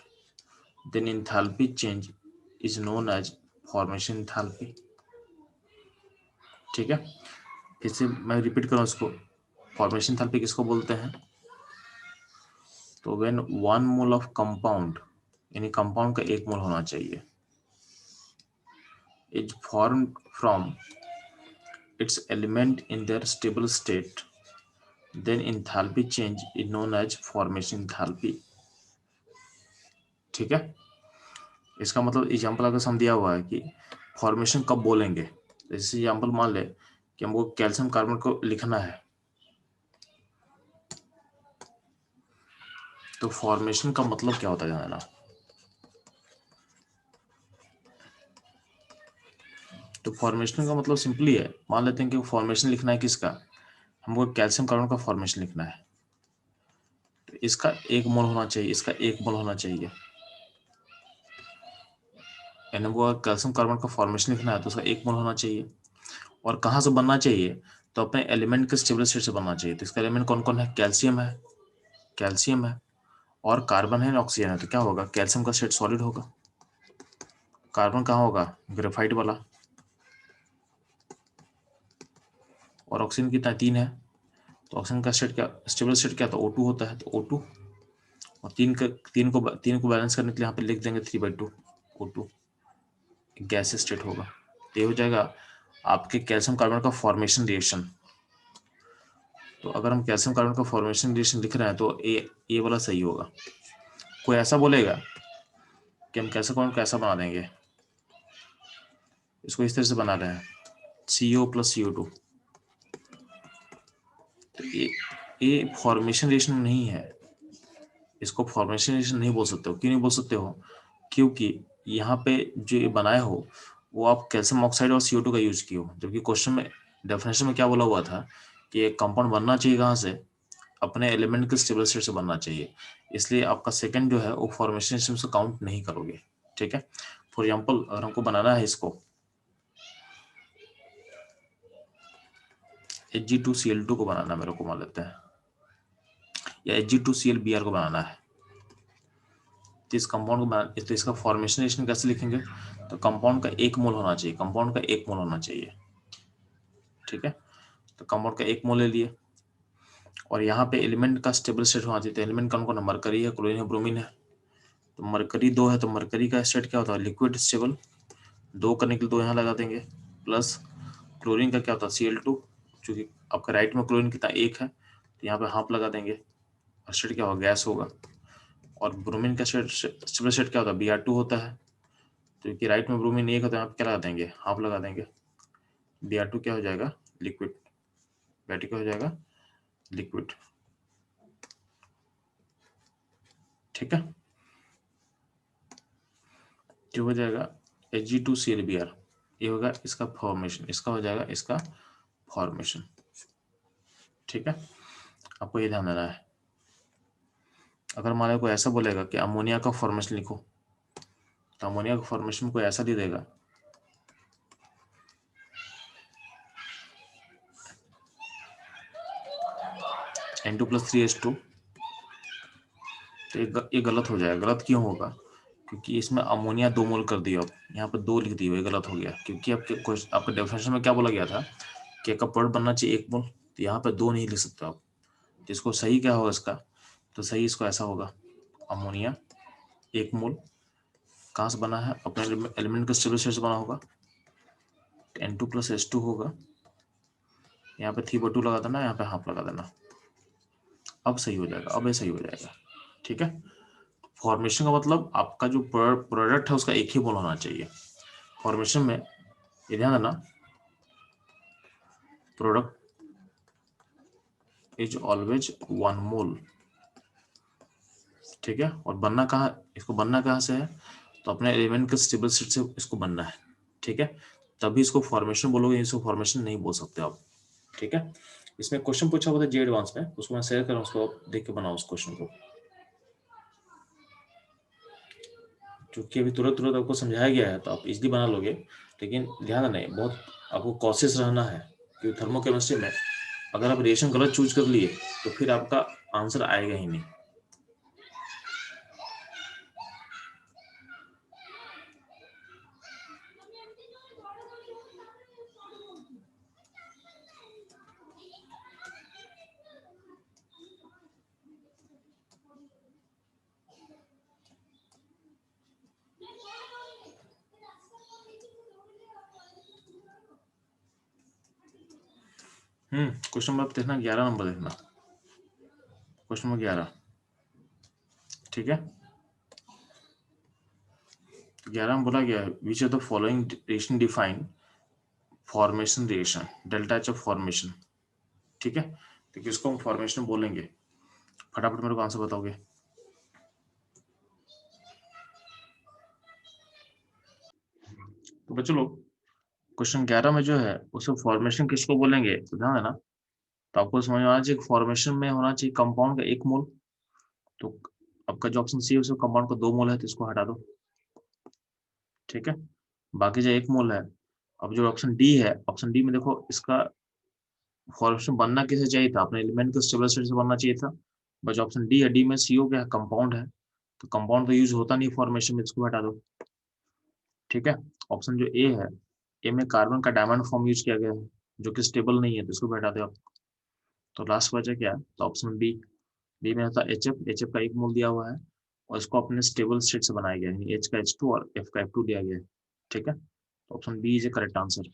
then enthalpy change is known as formation enthalpy, ठीक है। फिर से मैं रिपीट कर रहा हूँ इसको, फॉर्मेशन enthalpy किसको बोलते हैं, तो when one mole of compound, यानी कंपाउंड का एक मोल होना चाहिए, is formed from its element in their stable state, then enthalpy change is known as formation enthalpy, ठीक है। इसका मतलब एग्जाम्पल अगर हम दिया हुआ है कि फॉर्मेशन कब बोलेंगे, जैसे एग्जाम्पल मान ले कि हमको कैल्शियम कार्बन को लिखना है, तो फॉर्मेशन का मतलब क्या होता है जानना। तो फॉर्मेशन का मतलब सिंपली है, मान लेते हैं कि फॉर्मेशन लिखना है किसका, हमको कैल्शियम कार्बन का फॉर्मेशन लिखना है, तो इसका एक मोल होना चाहिए, इसका एक मोल होना चाहिए, यानी हमको कैल्शियम कार्बन का फॉर्मेशन लिखना है तो उसका एक मोल होना चाहिए। और कहाँ से बनना चाहिए, तो अपने एलिमेंट के स्टेबल स्टेट से बनना चाहिए। तो इसका एलिमेंट कौन कौन है, कैल्शियम है, कैल्शियम है, और कार्बन है, ऑक्सीजन है। तो क्या होगा, कैल्शियम का स्टेट सॉलिड होगा, कार्बन कहाँ होगा, ग्रेफाइट वाला, और ऑक्सीजन कितना, 3 है। तो ऑक्सीजन का स्टेट क्या, स्टेबल स्टेट क्या था, O2 होता है, तो O2, और तीन को बैलेंस करने के लिए यहाँ पे लिख देंगे 3/2 O2, गैस स्टेट होगा। तो ये हो जाएगा आपके कैल्शियम कार्बन का फॉर्मेशन रिएक्शन। तो अगर हम कैल्शियम कार्बन का फॉर्मेशन रिएक्शन लिख रहे हैं तो ये वाला सही होगा। कोई ऐसा बोलेगा कि हम कैल्शियम कार्बन कैसा बना देंगे, इसको इस तरह से बना रहे हैं CO + CO2, तो ये फॉर्मेशन रिएक्शन नहीं है, इसको फॉर्मेशन रिएक्शन नहीं बोल सकते हो। क्यों नहीं बोल सकते हो, क्योंकि यहाँ पे जो ये बनाए हो वो आप कैल्शियम ऑक्साइड और CO2 का यूज किए हो, जबकि क्वेश्चन में डेफिनेशन में क्या बोला हुआ था कि एक कंपाउंड बनना चाहिए कहाँ से, अपने एलिमेंट के स्टेबल स्टेट से बनना चाहिए। इसलिए आपका सेकंड जो है वो फॉर्मेशन सिस्टम से काउंट नहीं करोगे, ठीक है। फॉर एग्जांपल अगर हमको बनाना है इसको Hg2Cl2 को बनाना है, मेरे को मान लेते हैं, या Hg2Cl Br को बनाना है, तो इस कंपाउंड को बना, तो इसका फॉर्मेशन रिएक्शन कैसे लिखेंगे, तो कंपाउंड का एक मोल होना चाहिए, कंपाउंड का एक मोल होना चाहिए, ठीक है। तो कंपाउंड का एक मोल ले लिए, और यहाँ पे एलिमेंट का स्टेबल स्टेट होना चाहिए। तो एलिमेंट कौन कौन है, मरकरी है, क्लोरीन है, ब्रोमीन है। तो मरकरी 2 है, तो मरकरी का स्टेट क्या होता है, लिक्विड स्टेबल, 2 करने के लिए 2 यहाँ लगा देंगे, प्लस क्लोरीन का क्या होता है, Cl2, चूंकि आपका राइट में क्लोरीन कितना 1 है, तो यहाँ पे हाफ लगा देंगे, और स्टेट क्या होगा, गैस होगा। और ब्रोमीन का स्टेबल स्टेट क्या होता है, Br2 होता है, तो कि राइट में ब्रोमीन एक है तो यहाँ पे क्या लगा देंगे, हाफ लगा देंगे। Br2 क्या हो जाएगा, लिक्विड। Br2 क्या हो जाएगा, लिक्विड। ठीक है, जो हो जाएगा Hg2Cl Br, ये होगा इसका फॉर्मेशन, इसका हो जाएगा इसका फॉर्मेशन। ठीक है, आपको ये ध्यान देना है। अगर मान लो कोई ऐसा बोलेगा कि अमोनिया का फॉर्मेशन लिखो, तो अमोनिया का फॉर्मेशन कोई ऐसा दे देगा, N2+3H2, तो ये गलत हो जाएगा। गलत क्यों होगा, क्योंकि इसमें अमोनिया 2 मोल कर दिया, अब यहाँ पर 2 लिख दिया, ये गलत हो गया। क्योंकि आपके डेफिनेशन में क्या बोला गया था कि एक प्रोडक्ट बनना चाहिए 1 मोल, तो यहाँ पे 2 नहीं लिख सकते आप। तो इसको सही क्या होगा इसका, तो सही इसको ऐसा होगा, अमोनिया 1 मोल कहाँ से बना है, अपने एलिमेंट के स्टेबल स्टेट से बना होगा, N2+H2 होगा। यहाँ पे 3/2 लगा देना, यहाँ पे हाफ लगा देना। अब सही हो जाएगा, अब ये सही हो जाएगा। ठीक है, फॉर्मेशन का मतलब आपका जो प्रोडक्ट है उसका एक ही मोल होना चाहिए। फॉर्मेशन में ये ध्यान देना, प्रोडक्ट इज ऑलवेज 1 मोल। ठीक है, और बनना कहाँ, इसको बनना कहाँ से है, तो अपने एलिमेंट के स्टेबल स्टेट से इसको बनना है। ठीक है, तभी इसको फॉर्मेशन बोलोगे, इसको फॉर्मेशन नहीं बोल सकते आप। ठीक है, इसमें क्वेश्चन पूछा हुआ था जे एडवांस में, उसको मैं शेयर कर रहा हूँ, उसको देख के बनाओ उस क्वेश्चन को, क्योंकि अभी तुरंत तुरंत आपको समझाया गया है तो आप इजीली बना लोगे। लेकिन ध्यान नहीं, बहुत आपको कॉशियस रहना है, क्योंकि थर्मोकेमिस्ट्री में अगर आप रिएक्शन गलत चूज कर लिए तो फिर आपका आंसर आएगा ही नहीं। क्वेश्चन नंबर देखना, 11 नंबर देखना, क्वेश्चन नंबर 11। ठीक है, 11 में बोला गया है which of the following reaction define formation reaction, delta H of formation. ठीक है, तो किसको हम फॉर्मेशन बोलेंगे, फटाफट मेरे को आंसर बताओगे। तो बच्चों लोग, क्वेश्चन 11 में जो है उसे फॉर्मेशन किसको बोलेंगे, तो ध्यान देना। तो आपको समझ में आना चाहिए फॉर्मेशन में होना चाहिए कंपाउंड का 1 मोल। तो आपका जो ऑप्शन सी है उसमें कंपाउंड का 2 मोल है, तो इसको हटा दो। ठीक है, बाकी जो 1 मोल है, अब जो ऑप्शन डी है, ऑप्शन डी में देखो इसका फॉर्मेशन बनना किसे चाहिए था, अपने एलिमेंट के स्टेबल स्टेट से बनना चाहिए था। बस ऑप्शन डी है, डी में सीओ क्या है, कंपाउंड है, तो कंपाउंड तो यूज होता नहीं फॉर्मेशन में, इसको हटा दो। ठीक है, ऑप्शन जो ए है, ए में कार्बन का डायमंड फॉर्म यूज किया गया है, जो कि स्टेबल नहीं है, तो इसको भी हटा दो आप। तो लास्ट बचा क्या, तो ऑप्शन बी, बी में होता एच एफ, एच एफ का 1 मोल दिया हुआ है और इसको अपने स्टेबल स्टेट से बनाया गया है, एच का H2 और एफ का F2 दिया गया है। ठीक है, तो option B is a correct answer.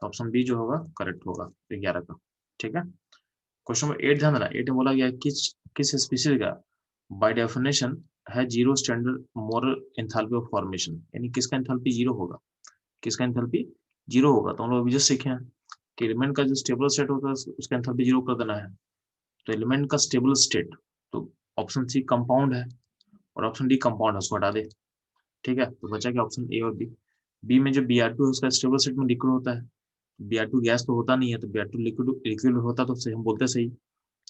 तो ऑप्शन बी जो होगा करेक्ट होगा 11 का। ठीक है, क्वेश्चन नंबर 8 ध्यान देना, 8 में बोला गया किस स्पीशीज का बाय डेफिनेशन है zero standard moral enthalpy of formation, यानी किसका एंथैल्पी जीरो होगा, किसका एंथैल्पी जीरो होगा। तो हम लोग अभी जस्ट सीखे हैं कि एलिमेंट का जो स्टेबल स्टेट होता है उसका एंथैल्पी जीरो कर देना है। तो एलिमेंट का स्टेबल स्टेट, तो ऑप्शन सी कंपाउंड है और ऑप्शन डी कंपाउंड है, उसको हटा दे। ठीक है, तो बचा क्या ऑप्शन ए और बी। बी में जो Br2 है उसका स्टेबल स्टेट में लिक्विड होता है, Br2 गैस तो होता नहीं है, तो Br2 लिक्विड लिक्विड होता तो सही हम बोलते सही,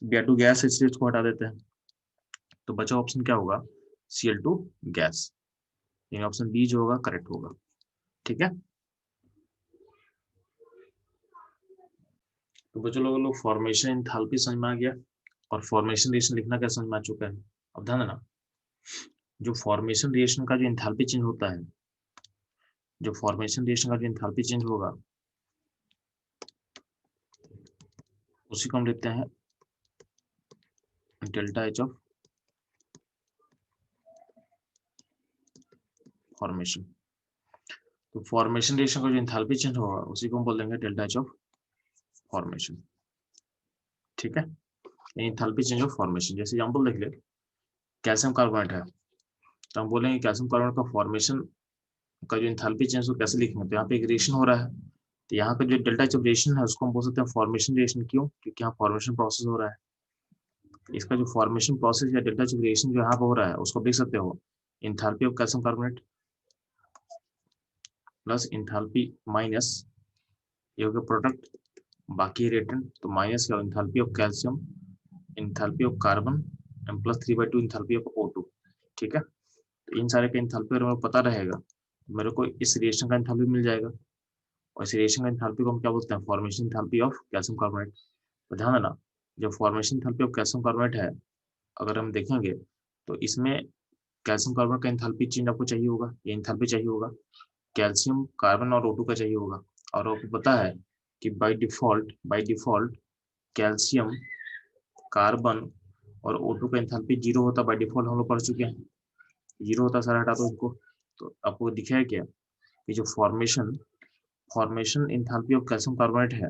Br2 गैस है इसलिए इसको हटा देते हैं। तो बचा ऑप्शन क्या होगा, Cl2 गैस, यानी ऑप्शन बी जो होगा करेक्ट होगा। ठीक है, तो बच्चों लोग फॉर्मेशन एंथैल्पी समझ में आ गया और फॉर्मेशन रिएक्शन लिखना क्या समझ में आ चुका है। अब ध्यान देना, जो फॉर्मेशन रिएक्शन का जो एंथैल्पी चेंज होता है, जो फॉर्मेशन रिएक्शन का जो एंथैल्पी चेंज होगा उसी को हम लिखते हैं डेल्टा एच ऑफ फॉर्मेशन। तो फॉर्मेशन रिएक्शन का जो एंथैल्पी चेंज होगा उसी को हम बोल देंगे डेल्टा एच ऑफ फॉर्मेशन। ठीक है, एंथैल्पी चेंज ऑफ फॉर्मेशन, जैसे एग्जांपल देख ले, कैल्शियम कार्बोनेट है, तो हम बोलेंगे कैल्शियम कार्बोनेट का फॉर्मेशन का जो इंथैल्पी चेंज को कैसे लिखेंगे, तो यहाँ पे एक रिएक्शन हो रहा है, तो यहाँ का जो डेल्टा एच रिएक्शन है उसको हम बोल सकते हैं फॉर्मेशन रिएक्शन। क्यों? क्योंकि यहाँ फॉर्मेशन प्रोसेस हो रहा है। इसका जो फॉर्मेशन प्रोसेस या डेल्टा एच रिएक्शन जो यहाँ पे हो रहा है उसको देख सकते हो enthalpy of calcium carbonate plus enthalpy minus ये हो गया प्रोडक्ट, बाकी रिएक्टेंट, तो माइनस क्या enthalpy of calcium, enthalpy of carbon and plus 3/2 enthalpy of O2। ठीक है, तो इन सारे का इंथैल्पी अगर मेरे को पता रहेगा तो मेरे को इस रिएक्शन का इंथैल्पी मिल जाएगा, और इस रिएक्शन का इंथैल्पी को हम क्या बोलते हैं formation enthalpy of calcium carbonate. तो ध्यान देना, जो formation enthalpy of calcium carbonate है अगर हम देखेंगे तो इसमें कैल्शियम कार्बोनेट का इंथैल्पी चेंज आपको चाहिए होगा, ये इंथैल्पी चाहिए होगा, कैल्शियम कार्बन और O2 का चाहिए होगा। और आपको पता है कि बाय डिफॉल्ट कैल्शियम कार्बन और O2 का इंथैल्पी जीरो होता है बाय डिफॉल्ट, हम लोग पढ़ चुके हैं जीरो होता है, सारा हटा दो इनको। तो आपको दिखा है क्या कि जो formation enthalpy of calcium carbonate है,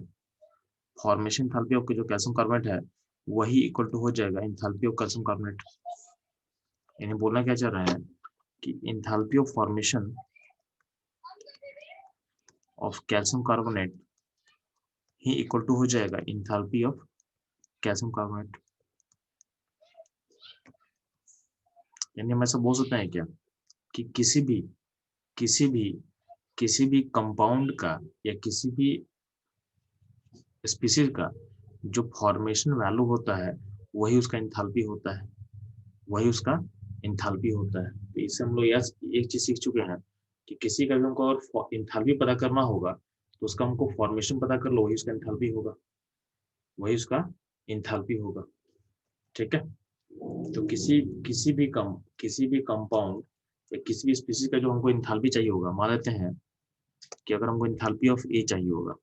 फॉर्मेशन इंथैल्पी ऑफ जो कैल्शियम कार्बोनेट है वही इक्वल टू हो जाएगा इंथैल्पी ऑफ कैल्शियम कार्बोनेट। यानी बोलना क्या चाह रहा है कि enthalpy of formation of calcium carbonate ही इक्वल टू हो जाएगा इंथैल्पी ऑफ कैल्शियम कार्बोनेट। यानी हम ऐसा बोल सकते हैं क्या कि किसी भी कंपाउंड का या किसी भी स्पीशीज का जो फॉर्मेशन वैल्यू होता है वही उसका इंथैल्पी होता है, वही उसका इंथैल्पी होता है। तो इससे हम लोग एक चीज सीख चुके हैं कि किसी का भी हमको और इंथैल्पी पता करना होगा तो उसका हमको फॉर्मेशन पता कर लो, वही उसका इंथैल्पी होगा, वही उसका इंथैल्पी होगा। ठीक है, तो किसी भी कंपाउंड या किसी भी स्पीशीज का जो हमको इंथैल्पी चाहिए होगा, मान लेते हैं कि अगर हमको इंथैल्पी ऑफ ए चाहिए होगा,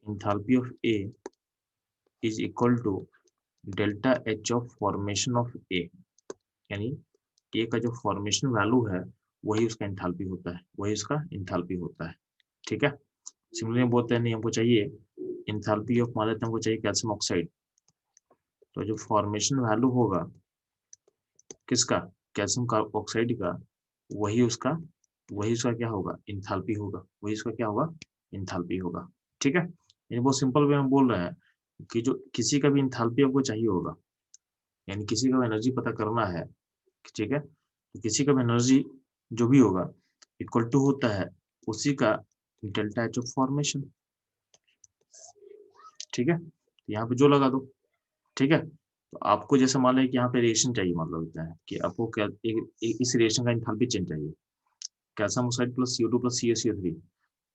enthalpy of a is equal to delta H of formation of a. यानी ए का जो फॉर्मेशन वैल्यू है वही उसका इंथैल्पी होता है, वही उसका इंथैल्पी होता है। ठीक है, सिमिलरली बोलते हैं नहीं हमको चाहिए इंथैल्पी ऑफ, मान लेते हैं हमको चाहिए कैल्शियम ऑक्साइड, तो जो फॉर्मेशन वैल्यू होगा किसका कैल्शियम ऑक्साइड का वही उसका क्या होगा इंथैल्पी होगा, वही उसका क्या होगा इंथैल्पी होगा। ठीक है, ये बहुत सिंपल वे में बोल रहे हैं कि जो किसी का भी इंथैल्पी आपको चाहिए होगा, यानी किसी का भी एनर्जी पता करना है, ठीक है, तो किसी का भी एनर्जी जो भी होगा इक्वल टू होता है उसी का डेल्टा एच ऑफ फॉर्मेशन। ठीक है, यहाँ पे जो लगा दो। ठीक है, तो आपको जैसे मान लें कि यहाँ पे रिएक्शन चाहिए, मतलब होता है कि आपको क्या इस रिएक्शन का इंथैल्पी चेंज चाहिए, calcium oxide plus CO2 plus CaCO3,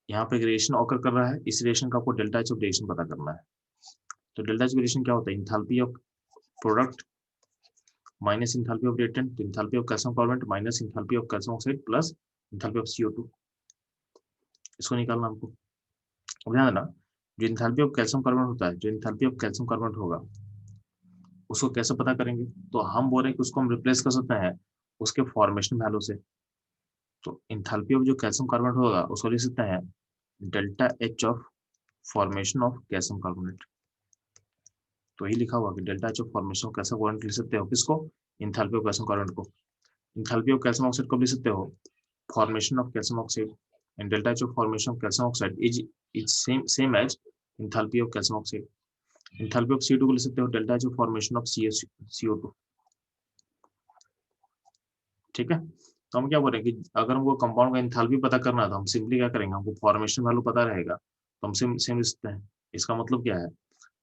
यहाँ पे रिएक्शन ऑकर कर रहा है, इस रिएक्शन का आपको डेल्टा एच ऑफ रिएक्शन पता करना है। तो डेल्टा एच रिएक्शन क्या होता है enthalpy of product minus enthalpy of reactant, तो enthalpy of calcium carbonate minus enthalpy of calcium oxide plus enthalpy of CO2, इसको निकालना हमको। अब ध्यान देना, जो इंथैल्पी ऑफ कैल्शियम कार्बोनेट होता है, जो इंथैल्पी ऑफ कैल्शियम कार्बोनेट होगा उसको कैसे पता करेंगे, तो हम बोल रहे हैं कि उसको हम रिप्लेस कर सकते हैं उसके फॉर्मेशन वैल्यू से। तो इंथैल्पी ऑफ जो कैल्शियम कार्बोनेट होगा उसको लिख सकते हैं delta H of formation of calcium carbonate. तो यही लिखा हुआ कि delta H of formation of calcium carbonate लिख सकते हो किसको इंथैल्पी ऑफ कैल्शियम कार्बोनेट को। इंथैल्पी ऑफ कैल्शियम ऑक्साइड को लिख सकते हो formation of calcium oxide, and delta H of formation of calcium oxide is same as enthalpy of calcium oxide. Enthalpy of CO2 को लिख सकते हो delta H of formation of CO2। ठीक है, तो हम क्या बोल रहे हैं कि अगर हमको कंपाउंड का इंथैल्पी पता करना है तो हम सिंपली क्या करेंगे, हमको फॉर्मेशन वैल्यू पता रहेगा तो हम सेम लिख सकते हैं। इसका मतलब क्या है,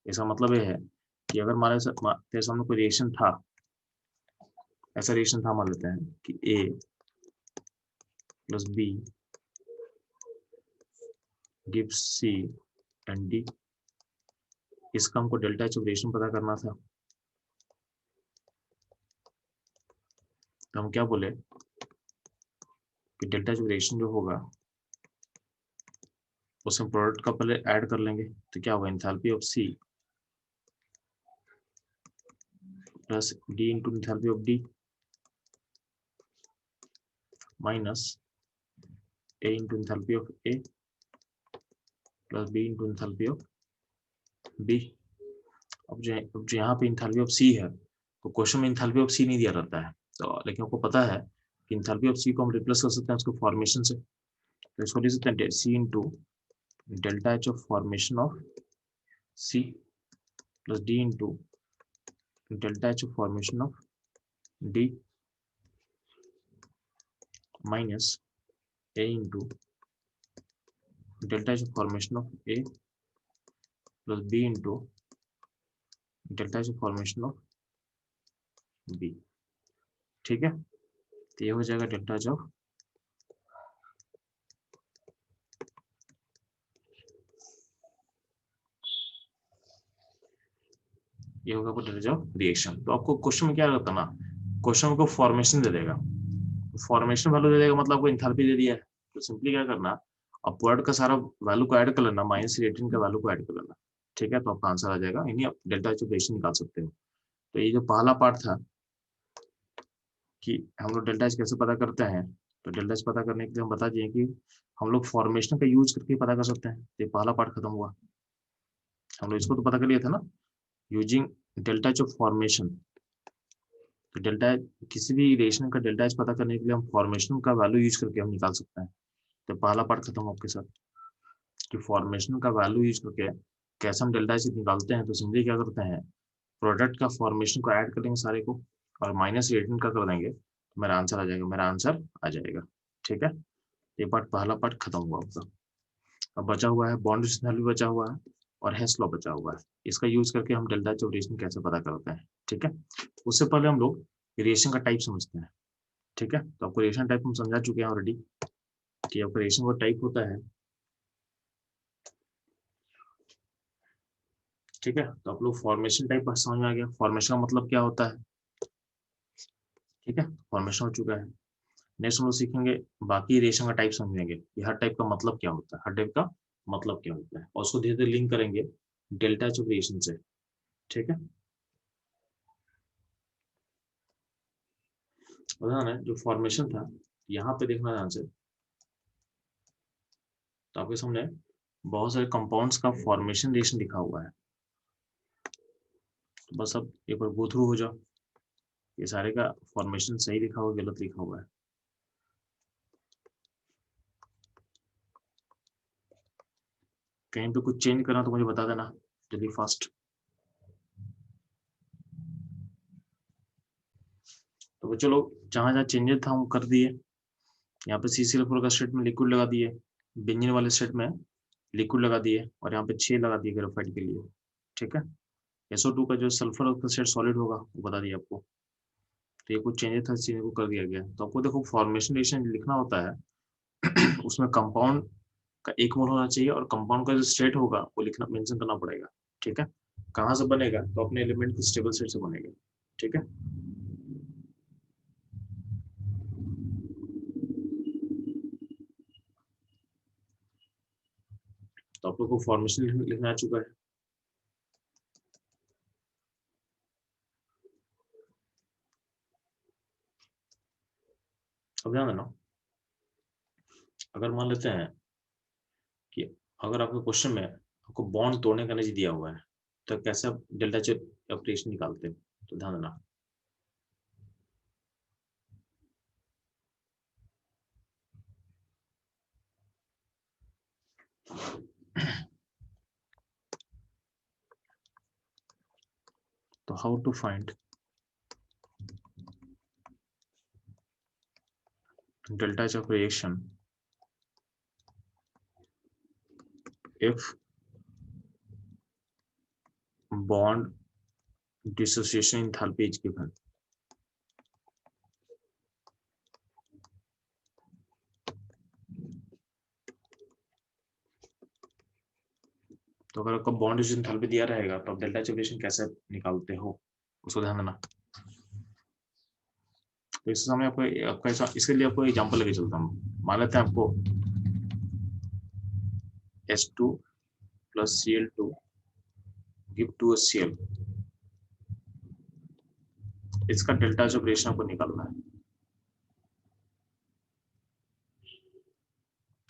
इसका मतलब ये है कि अगर हमारे सामने कोई रिएक्शन था, ऐसा रिएक्शन था, मान लेते हैं कि A plus B gives C and D, इसका हमको डेल्टा एच ऑफ रिएक्शन पता करना था, तो हम क्या बोले कि डेल्टा एच ऑफ रिएक्शन जो होगा उसमें प्रोडक्ट का पहले ऐड कर लेंगे, तो क्या होगा enthalpy of C plus D into enthalpy of D minus A into enthalpy of A plus B into enthalpy of B। अब जो यहाँ पे इंथैल्पी ऑफ C है तो क्वेश्चन में इंथैल्पी ऑफ C नहीं दिया रहता है, तो लेकिन आपको पता है कि इंथैल्पी ऑफ सी को हम रिप्लेस कर सकते हैं उसके फॉर्मेशन से, तो इसको लिख सकते हैं c into delta H of formation of c plus d into delta H of formation of d minus a into delta H of formation of a plus b into delta H of formation of b. ठीक है, तो ये हो जाएगा delta H of, ये होगा delta of reaction. तो आपको क्वेश्चन में क्या रहता ना, क्वेश्चन को फॉर्मेशन दे देगा, फॉर्मेशन वैल्यू दे देगा मतलब आपको एंथैल्पी दे दिया है, तो सिंपली क्या करना, अपवर्ड का सारा वैल्यू को ऐड कर लेना, माइनस 18 का वैल्यू को ऐड कर लेना। ठीक है, तो आपका आंसर आ जाएगा, यानी आप डेल्टा एच ऑफ रिएक्शन निकाल सकते हो। तो ये जो पहला पार्ट था कि हम लोग डेल्टा एच कैसे पता करते हैं, तो डेल्टा एच पता करने के लिए हम बता दिए कि हम लोग फॉर्मेशन का यूज करके पता कर सकते हैं। तो ये पहला पार्ट खत्म हुआ, हम लोग इसको तो पता कर लिया था ना, using delta H of formation. तो डेल्टा किसी भी रिएक्शन का डेल्टा एच पता करने के लिए हम फॉर्मेशन का वैल्यू यूज करके हम निकाल सकते हैं। तो पहला पार्ट खत्म हो आपके साथ कि फॉर्मेशन का वैल्यू यूज करके कैसे हम डेल्टा एच निकालते हैं। तो सिंपली क्या करते हैं, प्रोडक्ट का फॉर्मेशन को ऐड करेंगे सारे को और माइनस 18 का कर देंगे, तो मेरा आंसर आ जाएगा, मेरा आंसर आ जाएगा। ठीक है, ये पार्ट पहला पार्ट खत्म हुआ आपका। अब बचा हुआ है बॉन्ड वैल्यू बचा हुआ है और हेस लॉ बचा हुआ है, इसका यूज करके हम डेल्टा एच रिएक्शन कैसे पता करते हैं। ठीक है, उससे पहले हम लोग रिएक्शन का टाइप समझते हैं। ठीक है, तो आपको रिएक्शन टाइप हम समझा चुके हैं ऑलरेडी कि आपका रिएक्शन का टाइप होता है। ठीक है, तो आप लोग फॉर्मेशन टाइप समझ में आ गया, फॉर्मेशन का मतलब क्या होता है। ठीक है, फॉर्मेशन हो चुका है। नेक्स्ट हम लोग सीखेंगे बाकी रिएक्शन का टाइप समझेंगे कि हर टाइप का मतलब क्या होता है, हर टाइप का मतलब क्या होता है, और उसको धीरे धीरे लिंक करेंगे डेल्टा एच रिएक्शन से। ठीक है, ध्यान है जो फॉर्मेशन था यहाँ पे देखना ध्यान से, तो आपके सामने बहुत सारे कंपाउंड्स का फॉर्मेशन रिएक्शन लिखा हुआ है। तो बस अब एक बार गो थ्रू हो जाओ, ये सारे का फॉर्मेशन सही लिखा हुआ गलत लिखा हुआ है। कहीं पे कुछ चेंज करना तो मुझे बता देना जल्दी फास्ट। तो बच्चों लोग जहाँ जहाँ चेंजेस था हम कर दिए, यहाँ पे CCl4 का स्टेट में लिक्विड लगा दिए, बेंजीन वाले स्टेट में लिक्विड लगा दिए और यहाँ पे 6 लगा दिए ग्रेफाइट के लिए। ठीक है, SO2 का जो सल्फर का स्टेट सॉलिड होगा वो बता दिया आपको। तो ये कुछ चेंजेस था, इस चीज को कर दिया गया। तो आपको देखो फॉर्मेशन रिएक्शन लिखना होता है उसमें कंपाउंड का एक मोल होना चाहिए और कंपाउंड का जो स्टेट होगा वो लिखना मेंशन करना पड़ेगा। ठीक है, कहाँ से बनेगा, तो अपने एलिमेंट के स्टेबल स्टेट से बनेगा। ठीक है, तो आप लोग को फॉर्मेशन लिखना आ चुका है। अब ध्यान देना, अगर मान लेते हैं कि अगर आपके क्वेश्चन में आपको बॉन्ड तोड़ने का नहीं दिया हुआ है तो कैसे आप डेल्टा च ऑपरेशन निकालते हैं, तो ध्यान देना। तो how to find delta H of reaction if bond dissociation enthalpy is given। तो अगर आपको बॉन्ड डिसोसिएशन एंथैल्पी दिया रहेगा तो आप डेल्टा H रिएक्शन कैसे निकालते हो उसको ध्यान देना। तो इस समय आपको आपका इसके लिए आपको एग्जांपल लेके चलता हूँ। मान लेते हैं आपको H2 plus Cl2 give 2HCl, इसका डेल्टा H रिएक्शन आपको निकालना है।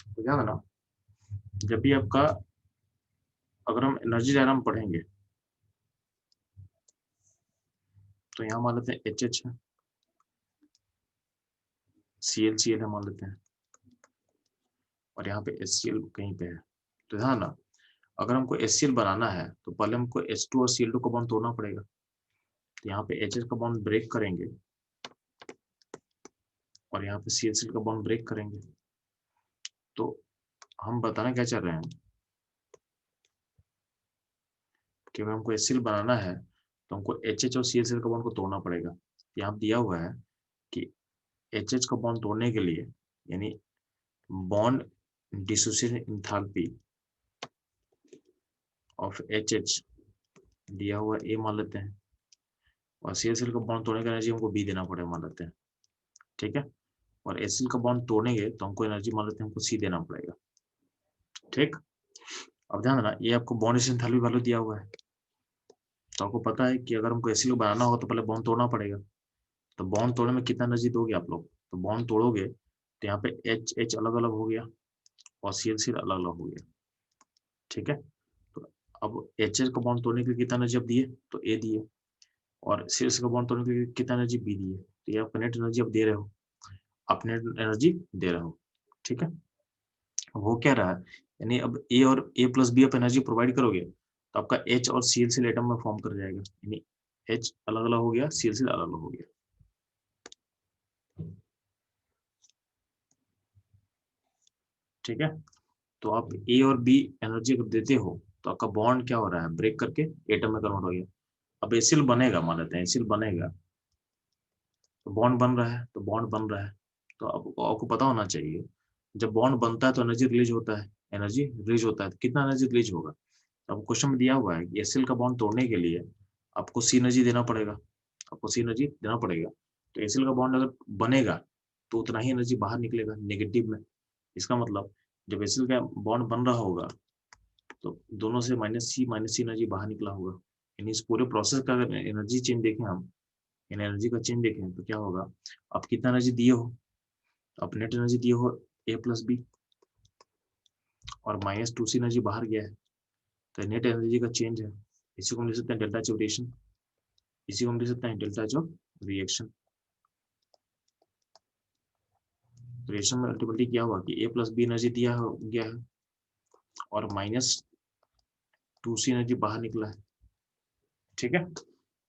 तो ध्यान देना, जब भी आपका अगर हम एनर्जी डायग्राम पढ़ेंगे तो यहाँ मान लेते हैं HH है, ClCl है मान लेते हैं, और यहाँ पे HCl कहीं पे है। तो ध्यान ना, अगर हमको HCl बनाना है तो पहले हमको H2 और Cl2 का बॉन्ड तोड़ना पड़ेगा। तो यहाँ पे HH का बॉन्ड ब्रेक करेंगे और यहाँ पे ClCl का बॉन्ड ब्रेक करेंगे। तो हम बताना क्या चाह रहे हैं कि अगर हमको HCl बनाना है तो हमको HH और ClCl का बॉन्ड को तोड़ना पड़ेगा। यहाँ पे दिया हुआ है कि HH का बॉन्ड तोड़ने के लिए, यानी bond dissociation enthalpy of HH दिया हुआ A मान लेते हैं, और ClCl का बॉन्ड तोड़ने का एनर्जी हमको B देना पड़ेगा मान लेते हैं, ठीक है। और HCl का बॉन्ड तोड़ेंगे तो हमको एनर्जी मान लेते हैं हमको C देना पड़ेगा, ठीक। अब ध्यान देना, ये आपको बॉन्ड डिसोसिएशन एंथैल्पी वैल्यू दिया हुआ है। तो आपको पता है कि अगर हमको HCl बनाना होगा तो पहले बॉन्ड तोड़ना पड़ेगा। तो बॉन्ड तोड़ने में कितना एनर्जी दोगे आप लोग? तो बॉन्ड तोड़ोगे तो यहाँ पे HH अलग अलग हो गया और ClCl अलग अलग हो गया, ठीक है। तो अब HH का बॉन्ड तोड़ने के लिए कितना एनर्जी आप दिए? तो A दिए, और ClCl का बॉन्ड तोड़ने के लिए कितना एनर्जी B दिए। तो ये आप नेट एनर्जी आप दे रहे हो, आप नेट एनर्जी दे रहे हो, ठीक है। वो क्या रहा, यानी अब A और A प्लस B आप एनर्जी प्रोवाइड करोगे तो आपका H और ClCl एटम में फॉर्म कर जाएगा, यानी H अलग अलग हो गया, ClCl अलग अलग हो गया, ठीक है। तो आप A और B एनर्जी अगर देते हो तो आपका बॉन्ड क्या हो रहा है, ब्रेक करके एटम में कन्वर्ट हो गया। अब एसिल बनेगा, मान लेते हैं एसिल बनेगा, तो बॉन्ड बन रहा है, तो बॉन्ड बन रहा है, तो अब आपको पता होना चाहिए जब बॉन्ड बनता है तो एनर्जी रिलीज होता है, एनर्जी रिलीज होता है, तो कितना एनर्जी रिलीज होगा। अब क्वेश्चन में दिया हुआ है कि एसिल का बॉन्ड तोड़ने के लिए आपको सी एनर्जी देना पड़ेगा, आपको सी एनर्जी देना पड़ेगा। तो एसिल का बॉन्ड अगर बनेगा तो उतना ही एनर्जी बाहर निकलेगा नेगेटिव में। इसका मतलब जब एसिल का बॉन्ड बन रहा होगा तो दोनों से माइनस सी एनर्जी बाहर निकला होगा। यानी इस पूरे प्रोसेस का अगर एनर्जी चेंज देखें हम, एनर्जी का चेंज देखें तो क्या होगा, आप कितना एनर्जी दिए हो, आप नेट एनर्जी दिए हो A+B, और -2C एनर्जी बाहर गया है, तो नेट एनर्जी का चेंज है। इसी को हम लिख सकते हैं डेल्टा एच ऑफ रिएक्शन, इसी को हम लिख सकते हैं delta H of reaction. Reaction में अल्टीमेटली क्या हुआ कि A+B एनर्जी दिया गया है और -2C एनर्जी बाहर निकला है, ठीक है।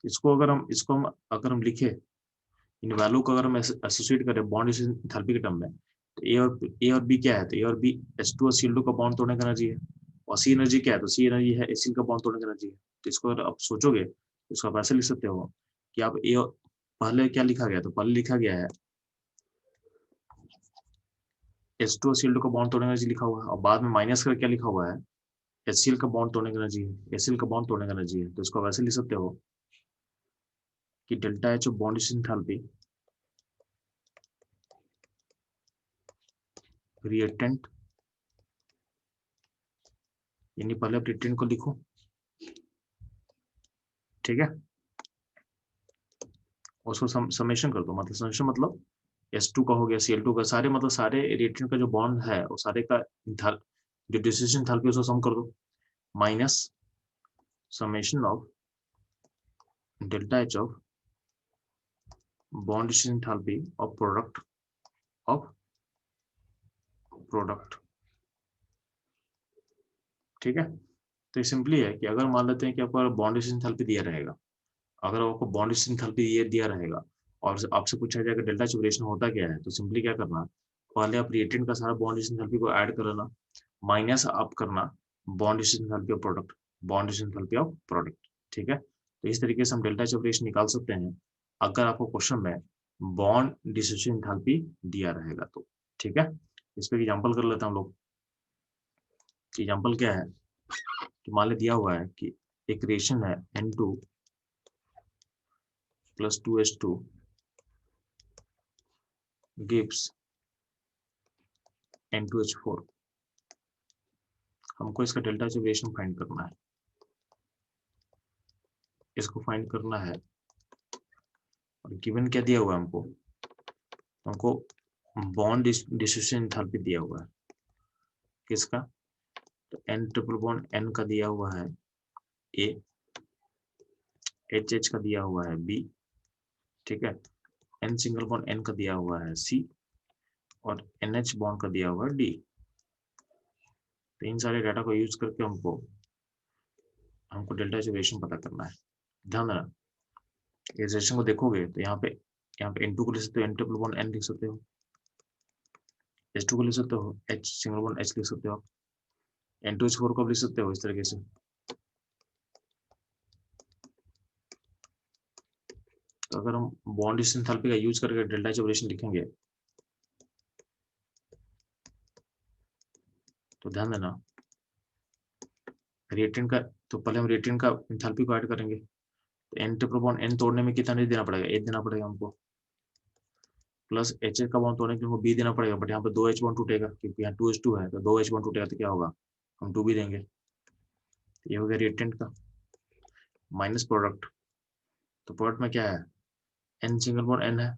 इसको हम अगर हम लिखे, इन वैल्यू को अगर हम एसोसिएट करें बॉन्ड एंथैल्पी के टर्म में, तो ए और बी क्या है, तो ए और बी H2 और Cl2 का बॉन्ड तोड़ने का एनर्जी है, और सी एनर्जी क्या है, तो सी एनर्जी है एसिल का बॉन्ड तोड़ने का एनर्जी है। तो इसको अगर आप सोचोगे तो इसको आप ऐसे लिख सकते हो कि आप ए, पहले क्या लिखा गया, तो पहले लिखा गया है H2 और Cl2 का बॉन्ड तोड़ने का एनर्जी लिखा हुआ है, और बाद में माइनस कर क्या लिखा हुआ है, HCl का बॉन्ड तोड़ने का एनर्जी है, HCl का बॉन्ड तोड़ने का एनर्जी है। तो इसको वैसे लिख सकते हो कि delta H of bond enthalpy reactant, यानी पहले आप रिएक्टेंट को लिखो, ठीक है, उसको समेशन कर दो, मतलब समेशन मतलब S2 का हो गया, Cl2 का, सारे मतलब सारे रिएक्टेंट का जो बॉन्ड है वो सारे का जो डिसोसिएशन एंथैल्पी उसको सम कर दो, minus summation of delta H of bond dissociation enthalpy of product, ठीक है। तो ये सिंपली है कि अगर मान लेते हैं कि आपको बॉन्ड डिसोसिएशन एंथैल्पी दिया रहेगा, अगर आपको बॉन्ड डिसोसिएशन एंथैल्पी ये दिया रहेगा और आपसे पूछा जाएगा डेल्टा सेपरेशन होता क्या है, तो सिंपली क्या करना, पहले आप रिएक्टेंट का सारा बॉन्ड डिसोसिएशन एंथैल्पी को ऐड कर लेना, माइनस आप करना bond dissociation enthalpy of product, bond dissociation enthalpy of product, ठीक है। तो इस तरीके से हम डेल्टा सेपरेशन निकाल सकते हैं अगर आपको क्वेश्चन में बॉन्ड डिसोसिएशन एंथैल्पी दिया रहेगा तो, ठीक है। इस पर एग्जांपल कर लेते हैं हम लोग। एग्जांपल क्या है कि मान लिया दिया हुआ है कि एक रिएक्शन है N2 + 2H2 gives N2H4, हमको इसका डेल्टा सेपरेशन फाइंड करना है, इसको फाइंड करना है, और गिवन क्या दिया हुआ है हमको बॉन्ड डिसोसिएशन एंथैल्पी दिया हुआ है, किसका, तो N ट्रिपल बॉन्ड N का दिया हुआ है A, HH का दिया हुआ है B, ठीक है, N सिंगल बॉन्ड N का दिया हुआ है C, और NH बॉन्ड का दिया हुआ है D। तो इन सारे डाटा को यूज करके हमको डेल्टा एच रिलेशन पता करना है। ध्यान देना, इस रिलेशन को देखोगे तो यहाँ पे N2 को लिख सकते हो N ट्रिपल बॉन्ड N लिख सकते हो, H2 को लिख सकते हो H सिंगल बॉन्ड H लिख सकते हो, N2H4 को लिख सकते हो इस तरीके से। तो अगर हम बॉन्ड एंथैल्पी का यूज करके डेल्टा एच रिलेशन लिखेंगे तो ध्यान देना, रिएक्टेंट का, तो पहले हम रिएक्टेंट का एंथैल्पी को ऐड करेंगे। तो N ट्रिपल बॉन्ड N तोड़ने में कितना नहीं देना पड़ेगा, H देना पड़ेगा हमको, प्लस H का बॉन्ड तोड़ने के लिए B देना पड़ेगा। बट यहाँ पे 2H बॉन्ड टूटेगा क्योंकि यहाँ 2H2 है, तो 2H बॉन्ड टूटेगा तो क्या होगा, हम 2B देंगे। ये हो गया रिएक्टेंट का माइनस प्रोडक्ट। तो प्रोडक्ट में क्या है, N सिंगल बॉन्ड N है,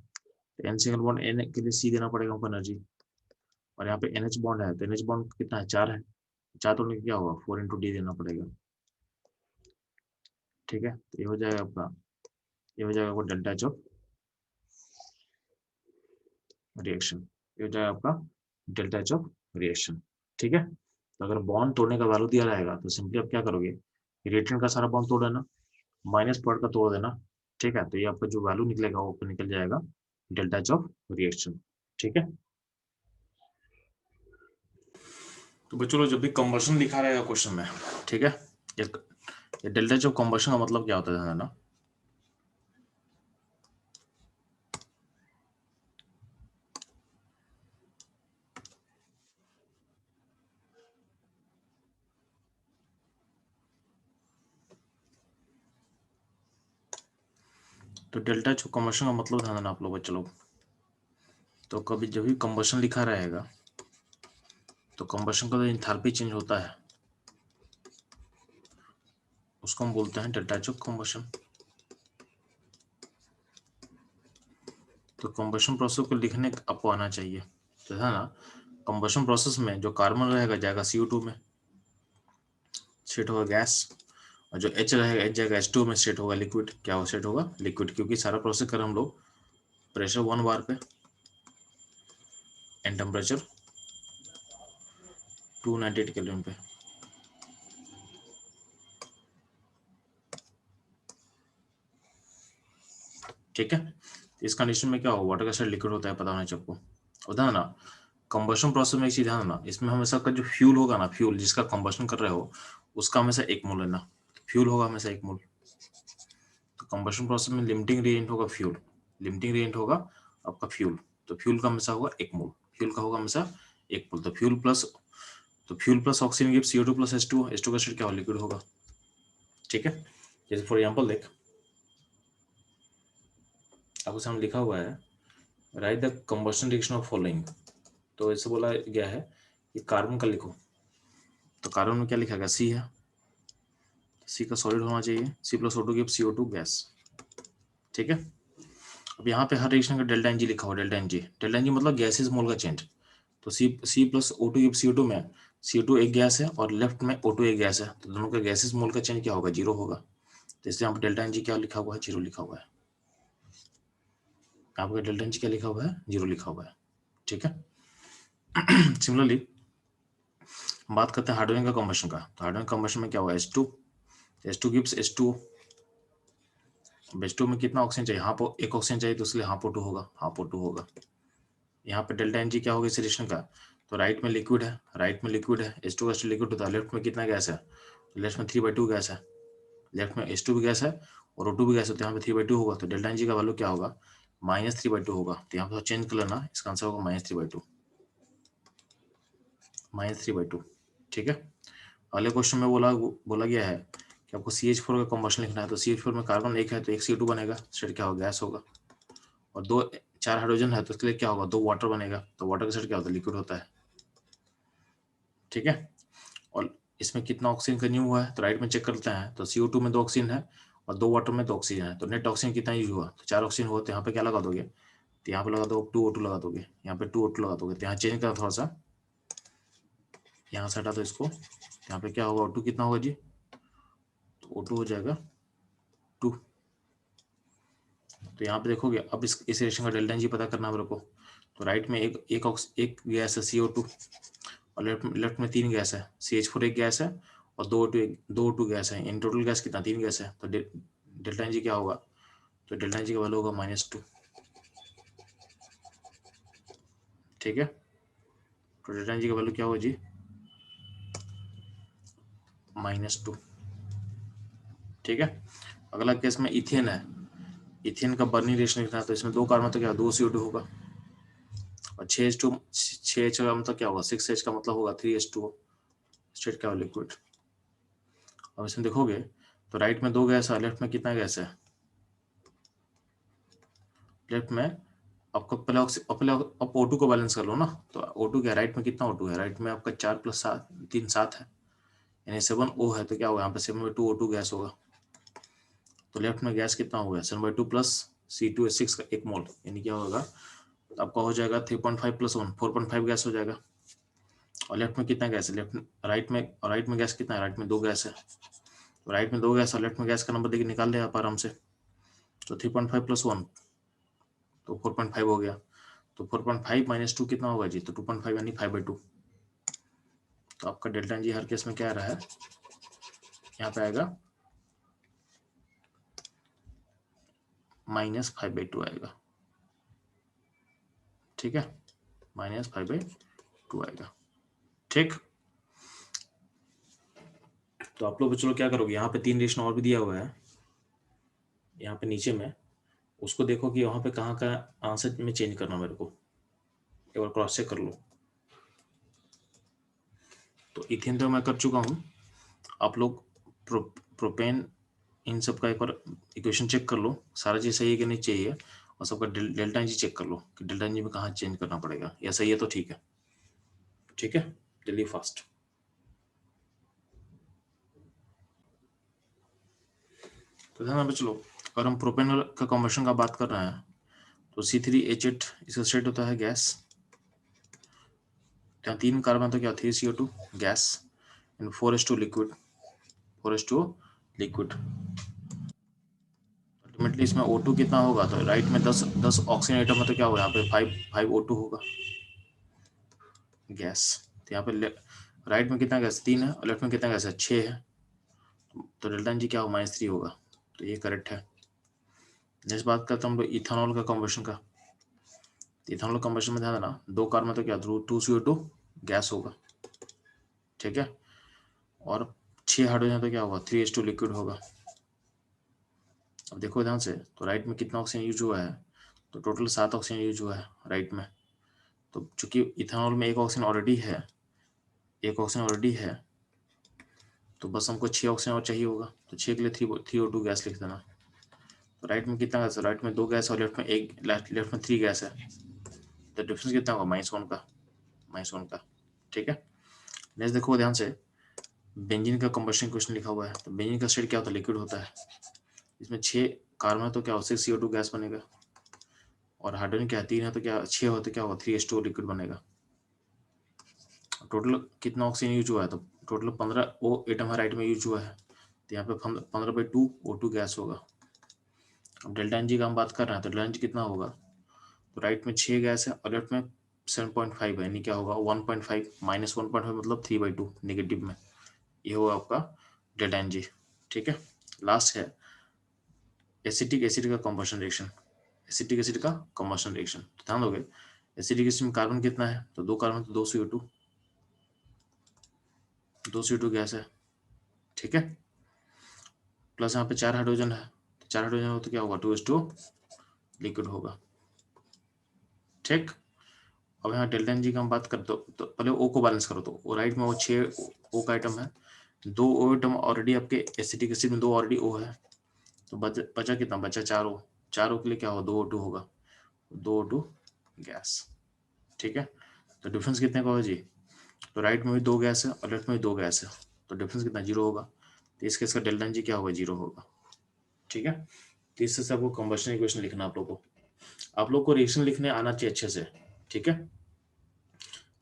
तो N सिंगल बॉन्ड N के लिए C देना पड़ेगा हमको एनर्जी। और यहाँ पे NH बॉन्ड है, तो NH बॉन्ड कितना है, 4 है, 4 तोड़ने का क्या होगा, 4 × D देना पड़ेगा। ठीक है, तो ये हो जाएगा आपका, ये हो जाएगा वो डेल्टा एच ऑफ रिएक्शन, ये हो जाएगा आपका डेल्टा एच ऑफ रिएक्शन। ठीक है, तो अगर बॉन्ड तोड़ने का वैल्यू दिया रहेगा तो सिंपली आप क्या करोगे, रिएक्टेंट का सारा बॉन्ड तोड़ देना, माइनस प्रोडक्ट का तोड़ देना। ठीक है, तो ये आपका जो वैल्यू निकलेगा वो निकल जाएगा डेल्टा एच ऑफ रिएक्शन। ठीक है, तो बच्चों लोग जब भी कंबशन लिखा रहेगा क्वेश्चन में, ठीक है, ये डेल्टा एच ऑफ कंबशन का मतलब क्या होता है ना, तो डेल्टा एच ऑफ कंबशन का मतलब ध्यान देना आप लोग बच्चे लोग। तो कभी जब भी कंबशन लिखा रहेगा तो कंबशन का जो एंथैल्पी चेंज होता है उसको हम बोलते हैं डेल्टा एच ऑफ कंबशन। तो कंबशन प्रोसेस को लिखने आपको आना चाहिए। तो है ना, कंबशन प्रोसेस में जो कार्बन रहेगा जाएगा CO2 में, सेट होगा गैस, और जो H रहेगा H जाएगा H2 में, सेट होगा लिक्विड। क्या हो, सेट होगा लिक्विड, क्योंकि सारा प्रोसेस कर हम लोग प्रेशर 1 बार पे एंड टेम्परेचर 298 केल्विन पे। ठीक है, इस कंडीशन में क्या होगा, वाटर का साइड लिक्विड होता है, पता होना चाहिए आपको। और ध्यान ना, कंबशन प्रोसेस में एक चीज ध्यान ना, इसमें हमेशा का जो फ्यूल होगा ना, फ्यूल जिसका कंबशन कर रहे हो उसका हमेशा 1 मोल लेना, फ्यूल होगा हमेशा 1 मोल। तो कंबशन प्रोसेस में लिमिटिंग रिएजेंट होगा फ्यूल, लिमिटिंग रिएजेंट होगा आपका फ्यूल, तो फ्यूल का हमेशा होगा 1 मोल, फ्यूल का होगा हमेशा 1 मोल। तो fuel plus oxygen gives CO2 plus H2, H2 का स्टेट क्या होगा, लिक्विड होगा। ठीक है, जैसे फॉर एग्जांपल देख, आपको सामने लिखा हुआ है right the combustion reaction of following. तो ऐसे बोला गया है कि कार्बन का लिखो, तो कार्बन में क्या लिखा गया, C है, C का सॉलिड होना चाहिए, C plus O2 gives CO2 gas. ठीक है, अब यहाँ पे हर रिएक्शन का डेल्टा एनजी लिखा हुआ, डेल्टा एनजी, डेल्टा एनजी मतलब गैसेस मोल का चेंज। तो C plus O2 gives CO2 में CO2 एक गैस है और लेफ्ट में O2 एक गैस है, तो दोनों का गैसेस मोल का चेंज क्या होगा, 0 होगा। तो इसलिए यहाँ पे डेल्टा एनजी क्या लिखा हुआ है, 0 लिखा हुआ है। आपका डेल्टा एनजी क्या लिखा हुआ है, 0 लिखा हुआ है। ठीक है, सिमिलरली बात करते हैं हाइड्रोजन का कंबशन का। तो हाइड्रोजन कंबशन में क्या हुआ, H2 गिव्स H2, H2 में कितना ऑक्सीजन चाहिए, हाफ, एक ऑक्सीजन चाहिए, तो इसलिए हाफ O2 होगा, हाफ O2 होगा। यहाँ पे डेल्टा एनजी क्या होगा इस रिएक्शन का, तो राइट में लिक्विड है, राइट में लिक्विड है, H2 का लिक्विड होता है, लेफ्ट में कितना गैस है, लेफ्ट में 3/2 गैस है, लेफ्ट में H2 भी गैस है और O2 भी गैस है, तो यहाँ पे 3/2 होगा। तो डेल्टा एनजी का वैल्यू क्या होगा, -3/2 होगा। तो यहाँ पर चेंज कर लेना, इसका आंसर होगा -3/2, -3/2। ठीक है, अगले क्वेश्चन में बोला गया है कि आपको CH4 का कॉम्बशन लिखना है। तो CH4 में कार्बन एक है तो एक CO2 बनेगा, स्टेट क्या होगा, गैस होगा। और 4 हाइड्रोजन है तो इसके लिए क्या होगा, 2 वाटर बनेगा, तो वाटर का स्टेट क्या होता है, लिक्विड होता है। ठीक है, और इसमें कितना ऑक्सीजन कंज्यूम हुआ है, तो राइट में चेक करते हैं, तो CO2 में 2 ऑक्सीजन है और 2 वाटर में 2 ऑक्सीजन है, तो नेट ऑक्सीजन कितना यूज हुआ, तो 4 ऑक्सीजन हुआ। तो यहाँ पे क्या लगा दोगे, तो यहाँ पे लगा दो 2O2 लगा दोगे, यहाँ पे 2O2 लगा दोगे। तो यहाँ चेंज करा थोड़ा सा, यहाँ से हटा दो इसको, यहाँ पे क्या होगा, O2 कितना होगा जी, तो O2 हो जाएगा 2। तो यहाँ पे देखोगे, अब इस रिएक्शन का डेल्टा एनजी पता करना है मेरे को। तो राइट में एक गैस है CO2 और लेफ्ट में 3 गैस है, CH4 एक गैस है और दो O2 गैस है। इन टोटल गैस कितना, 3 गैस है। तो डेल्टा एन जी क्या होगा, तो डेल्टा एन जी का वैल्यू होगा -2। ठीक है, तो डेल्टा एन जी का वैल्यू क्या होगा जी, -2। ठीक है, अगला केस में इथेन है। इथेन का बर्निंग रिएक्शन लिखना है, तो इसमें 2 कार्बन तो क्या 2 CO2 होगा और 6H का मतलब क्या होगा, 6H का मतलब होगा 3H2O, स्टेट क्या लिक्विड। अब इसमें देखोगे तो राइट में 2 गैस है, लेफ्ट में कितना गैस है, लेफ्ट में आपको पहले आप O2 को बैलेंस कर लो ना। तो O2 क्या, राइट में कितना O2 है, राइट में आपका 4 + 7 3 7 है, यानी 7O है। तो क्या होगा यहाँ पे 7/2 O2 गैस होगा। तो लेफ्ट में गैस कितना होगा 7/2 प्लस C2H6 का 1 मोल, यानी क्या होगा, तो आपका हो जाएगा 3.5 + 1 4.5 गैस हो जाएगा। और लेफ्ट में कितना गैस है, राइट में गैस कितना है, राइट में 2 गैस है। तो राइट में 2 गैस और लेफ्ट में गैस का नंबर देखिए निकाल ले आप आराम से। तो 3.5 + 1 तो 4.5 हो गया। तो 4.5 - 2 कितना होगा जी, तो 2.5 यानी 5/2। तो आपका डेल्टा एन जी हर केस में क्या आ रहा है, यहाँ पे आएगा -5/2 आएगा। ठीक है, -5/2 आएगा। ठीक, तो आप लोग चलो क्या करोगे, यहाँ पे 3 रिएक्शन और भी दिया हुआ है यहाँ पे नीचे में, उसको देखो कि वहाँ पे कहाँ का आंसर में चेंज करना, मेरे को एक बार क्रॉस चेक कर लो। तो इथेन तो मैं कर चुका हूँ, आप लोग प्रोपेन इन सब का एक बार इक्वेशन चेक कर लो, सारा चीज़ सही है कि नहीं चाहिए, और सबका डेल्टा एन जी चेक कर लो कि डेल्टा एन जी में कहाँ चेंज करना पड़ेगा, या सही है तो ठीक है। ठीक है, जल्दी फास्ट। तो ध्यान में चलो, अगर हम प्रोपेन का कॉम्बशन का बात कर रहे हैं तो C3H8 इसका स्टेट होता है गैस, यहाँ 3 कार्बन तो क्या 3CO2 gas and 4H2 liquid, 4H2 liquid. Ultimately इसमें O2 कितना होगा, तो राइट में 10 ऑक्सीजन आइटम है, तो क्या होगा यहाँ पे 5 O2 होगा गैस। तो यहाँ पे राइट में कितना गैस 3 है और लेफ्ट में कितना गैस है 6 है। तो डेल्टा एन जी क्या होगा -3 होगा। तो ये करेक्ट है। नेक्स्ट बात करते हैं हम लोग इथेनॉल का कॉम्बशन का। इथेनॉल कॉम्बशन में ध्यान देना, 2 कार्बन तो क्या 2CO2 गैस होगा। ठीक है, और 6 हाइड्रोजन तो क्या होगा 3H2 लिक्विड होगा। अब देखो ध्यान से, तो राइट में कितना ऑक्सीजन यूज हुआ है, तो टोटल 7 ऑक्सीजन यूज हुआ है राइट में। तो चूंकि इथेनॉल में एक ऑक्सीजन ऑलरेडी है, तो बस हमको 6 ऑक्सीजन और चाहिए होगा। तो 6 के लिए 3O2 गैस लिख देना। तो राइट में कितना गैस है, राइट में 2 गैस और लेफ्ट में 3 गैस है। तो डिफरेंस कितना होगा -1 का। ठीक है, नेक्स्ट देखो ध्यान से, बेंजीन का कंबशन क्वेश्चन लिखा हुआ है। तो बेंजीन का स्टेट क्या होता है, लिक्विड होता है। इसमें 6 कार्बन है तो क्या हो 6 CO2 गैस बनेगा, और हाइड्रोजन क्या 3 है तो क्या 6 हो तो क्या होगा 3H2O लिक्विड बनेगा। टोटल कितना ऑक्सीजन यूज हुआ है, तो टोटल 15 O एटम राइट में यूज हुआ है। तो यहाँ पे 15/2 O2 गैस होगा। अब डेल्टा एन जी का हम बात कर रहे हैं, तो डेल्टा एन जी कितना होगा, तो राइट में 6 गैस है और लेफ्ट में 7.5 है, यानी क्या होगा 1.5 -1.5 मतलब 3/2 नेगेटिव में। ये होगा आपका डेल्टा एन जी। ठीक है, लास्ट है एसिटिक एसिड का कॉम्बशन रिएक्शन। एसिटिक एसिड का कॉम्बशन रिएक्शन, तो ध्यान दोगे एसिटिक एसिड में कार्बन कितना है, तो 2 कार्बन तो 2 CO2 गैस है। ठीक है, प्लस यहाँ पे 4 हाइड्रोजन है, तो 4 हाइड्रोजन हो तो क्या होगा 2H2O लिक्विड होगा। ठीक, अब यहाँ डेल्टा एन जी का हम बात करते तो पहले O को बैलेंस करो। तो राइट में वो 6 O का आइटम है, 2 O आइटम ऑलरेडी आपके एसिटिक एसिड में 2 ऑलरेडी O है। तो बचा कितना, बचा 4 O। 4 O के लिए क्या होगा 2 O2 होगा, 2 O2 गैस। ठीक है, तो डिफरेंस कितने का होगा जी, तो राइट में भी 2 गैस है और लेफ्ट में भी 2 गैस है, तो डिफरेंस कितना 0 होगा। तो इस केस का डेल्टा एन जी क्या होगा 0 होगा। ठीक है, तो इससे से आपको कंबशन इक्वेशन लिखना आप लोग को रिएक्शन लिखने आना चाहिए अच्छे से। ठीक है,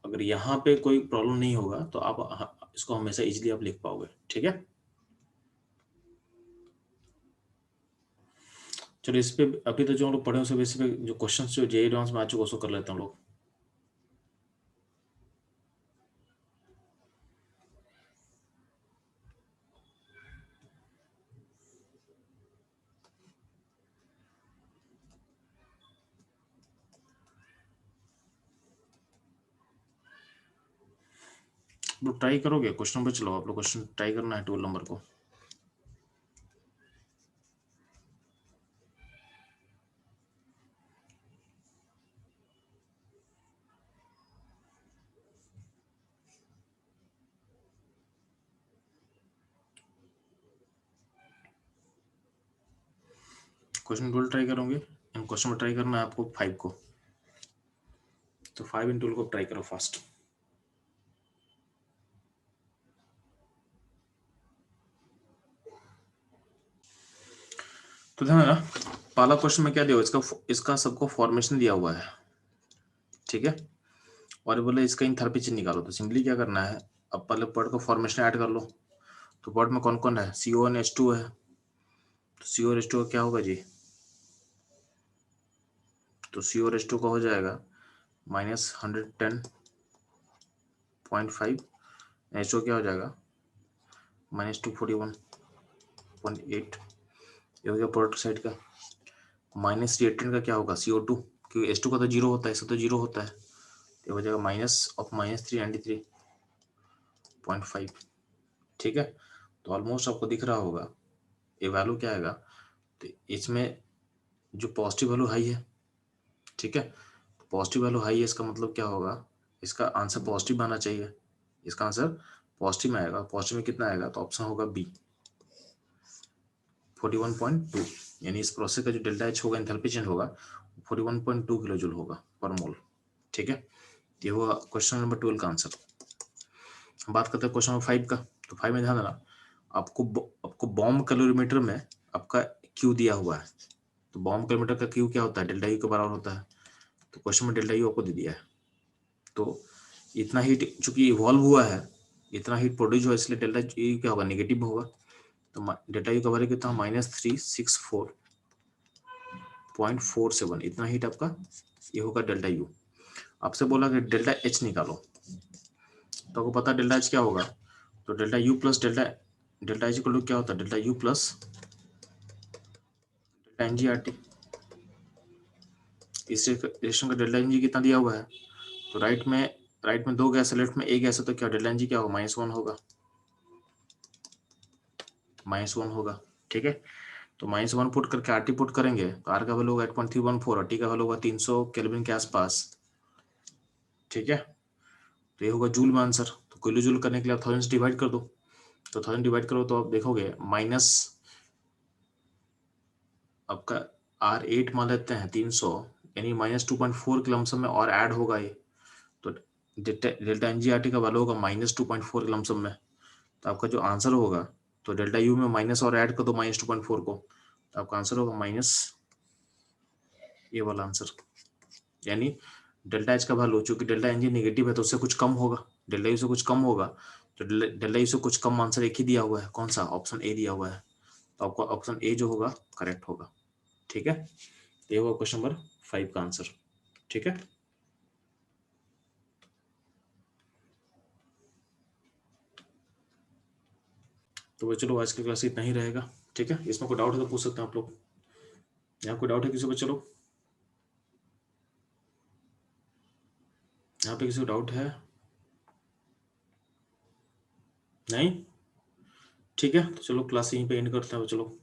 अगर यहाँ पे कोई प्रॉब्लम नहीं होगा तो आप इसको हमेशा इजीली आप लिख पाओगे। ठीक है, चलो इस पे अभी तो जो हम लोग पढ़े उस बेसिस पे जो क्वेश्चंस जो जेईई एडवांस में आ चुके उसको कर लेते हैं हम लोग। लोग ट्राई करोगे क्वेश्चन पे? चलो आप लोग क्वेश्चन ट्राई करना है 12 नंबर को। क्वेश्चन 12 ट्राई करोगे? इन क्वेश्चन में ट्राई करना है आपको 5 को, तो 5 इन 12 को ट्राई करो फास्ट। तो ध्यान देना, पहला क्वेश्चन में क्या दिया हुआ है, इसका सबको फॉर्मेशन दिया हुआ है, ठीक है। और ये बोले इसका इंथैल्पी चेंज निकालो, तो सिंपली क्या करना है, अब पहले पॉट को फॉर्मेशन ऐड कर लो। तो पॉट में कौन कौन है, CO और H2 है, तो CO और H2 का क्या होगा जी, तो CO और H2 का हो जाएगा -110.5, H2 क्या हो जाएगा -241.8। ये हो गया प्रोडक्ट साइड का। माइनस रिएक्टेंट का क्या होगा, CO2, क्योंकि H2 का तो जीरो होता है, इसका तो जीरो होता है, ये हो जाएगा -393.5, ठीक है। तो ऑलमोस्ट आपको दिख रहा होगा ये वैल्यू क्या आएगा, तो इसमें जो पॉजिटिव वैल्यू हाई है, ठीक है, पॉजिटिव वैल्यू हाई है, इसका मतलब क्या होगा, इसका आंसर पॉजिटिव आना चाहिए, इसका आंसर पॉजिटिव में आएगा। पॉजिटिव में कितना आएगा, तो ऑप्शन होगा बी 41.2, यानी इस प्रोसेस का जो डेल्टा एच होगा, एंथैल्पी चेंज होगा 41.2 किलो जूल होगा पर मोल, ठीक है। ये हुआ क्वेश्चन नंबर 12 का आंसर। बात करते हैं क्वेश्चन नंबर 5 का। तो 5 में ध्यान देना, आपको बॉम्ब कैलोरीमीटर में आपका क्यू दिया हुआ है। तो बॉम्ब कैलोरीमीटर का क्यू क्या होता है, डेल्टा यू के बराबर होता है। तो क्वेश्चन में डेल्टा यू आपको दे दिया है। तो इतना हीट चूंकि इवॉल्व हुआ है, इतना हीट प्रोड्यूस हुआ, इसलिए डेल्टा यू क्या होगा, नेगेटिव होगा। तो डेल्टा यू का वैल्यू कितना, -364.47, इतना हीट आपका ये होगा डेल्टा यू। आपसे बोला कि डेल्टा एच निकालो, तो आपको पता डेल्टा एच क्या होगा, तो delta U plus delta H equal to क्या होता है, delta U plus delta N G R T. इस रिएक्शन का डेल्टा एन जी कितना दिया हुआ है, तो राइट में दो गैस है, लेफ्ट में एक गैस है, तो क्या डेल्टा एन जी क्या होगा, -1 होगा, -1 होगा, ठीक है। तो -1 पुट करके आर टी पुट करेंगे, तो आर का वैल्यू होगा 8.314 और टी का वैल्यू होगा 300 केल्विन के आसपास, ठीक है। तो ये होगा जूल में आंसर। तो किलो जूल करने के लिए 1000 से डिवाइड कर दो, तो 1000 डिवाइड करो तो आप देखोगे माइनस आपका R8 मान लेते हैं 300, यानी -2.4 के लमसम में और ऐड होगा ये, तो डेल्टा एनजीआरटी का वैल्यू होगा -2.4 के लमसम में। तो आपका जो आंसर होगा, तो डेल्टा यू में माइनस और ऐड कर दो -2.4 को, तो आपका आंसर होगा माइनस ये वाला आंसर। यानी डेल्टा एच का वैल्यू, चूंकि डेल्टा एन जी नेगेटिव है तो उससे कुछ कम होगा, डेल्टा यू से कुछ कम होगा, तो डेल्टा यू से कुछ कम आंसर एक ही दिया हुआ है, कौन सा, ऑप्शन ए दिया हुआ है। तो आपका ऑप्शन ए जो होगा करेक्ट होगा, ठीक है। ये हुआ क्वेश्चन नंबर 5 का आंसर, ठीक है। तो भाई चलो आज की क्लास इतना ही रहेगा, ठीक है। इसमें कोई डाउट है तो पूछ सकते हैं आप लोग, यहाँ कोई डाउट है किसी को, चलो यहाँ पे किसी को डाउट है, नहीं, ठीक है। तो चलो क्लास यहीं पे एंड करते हैं, चलो।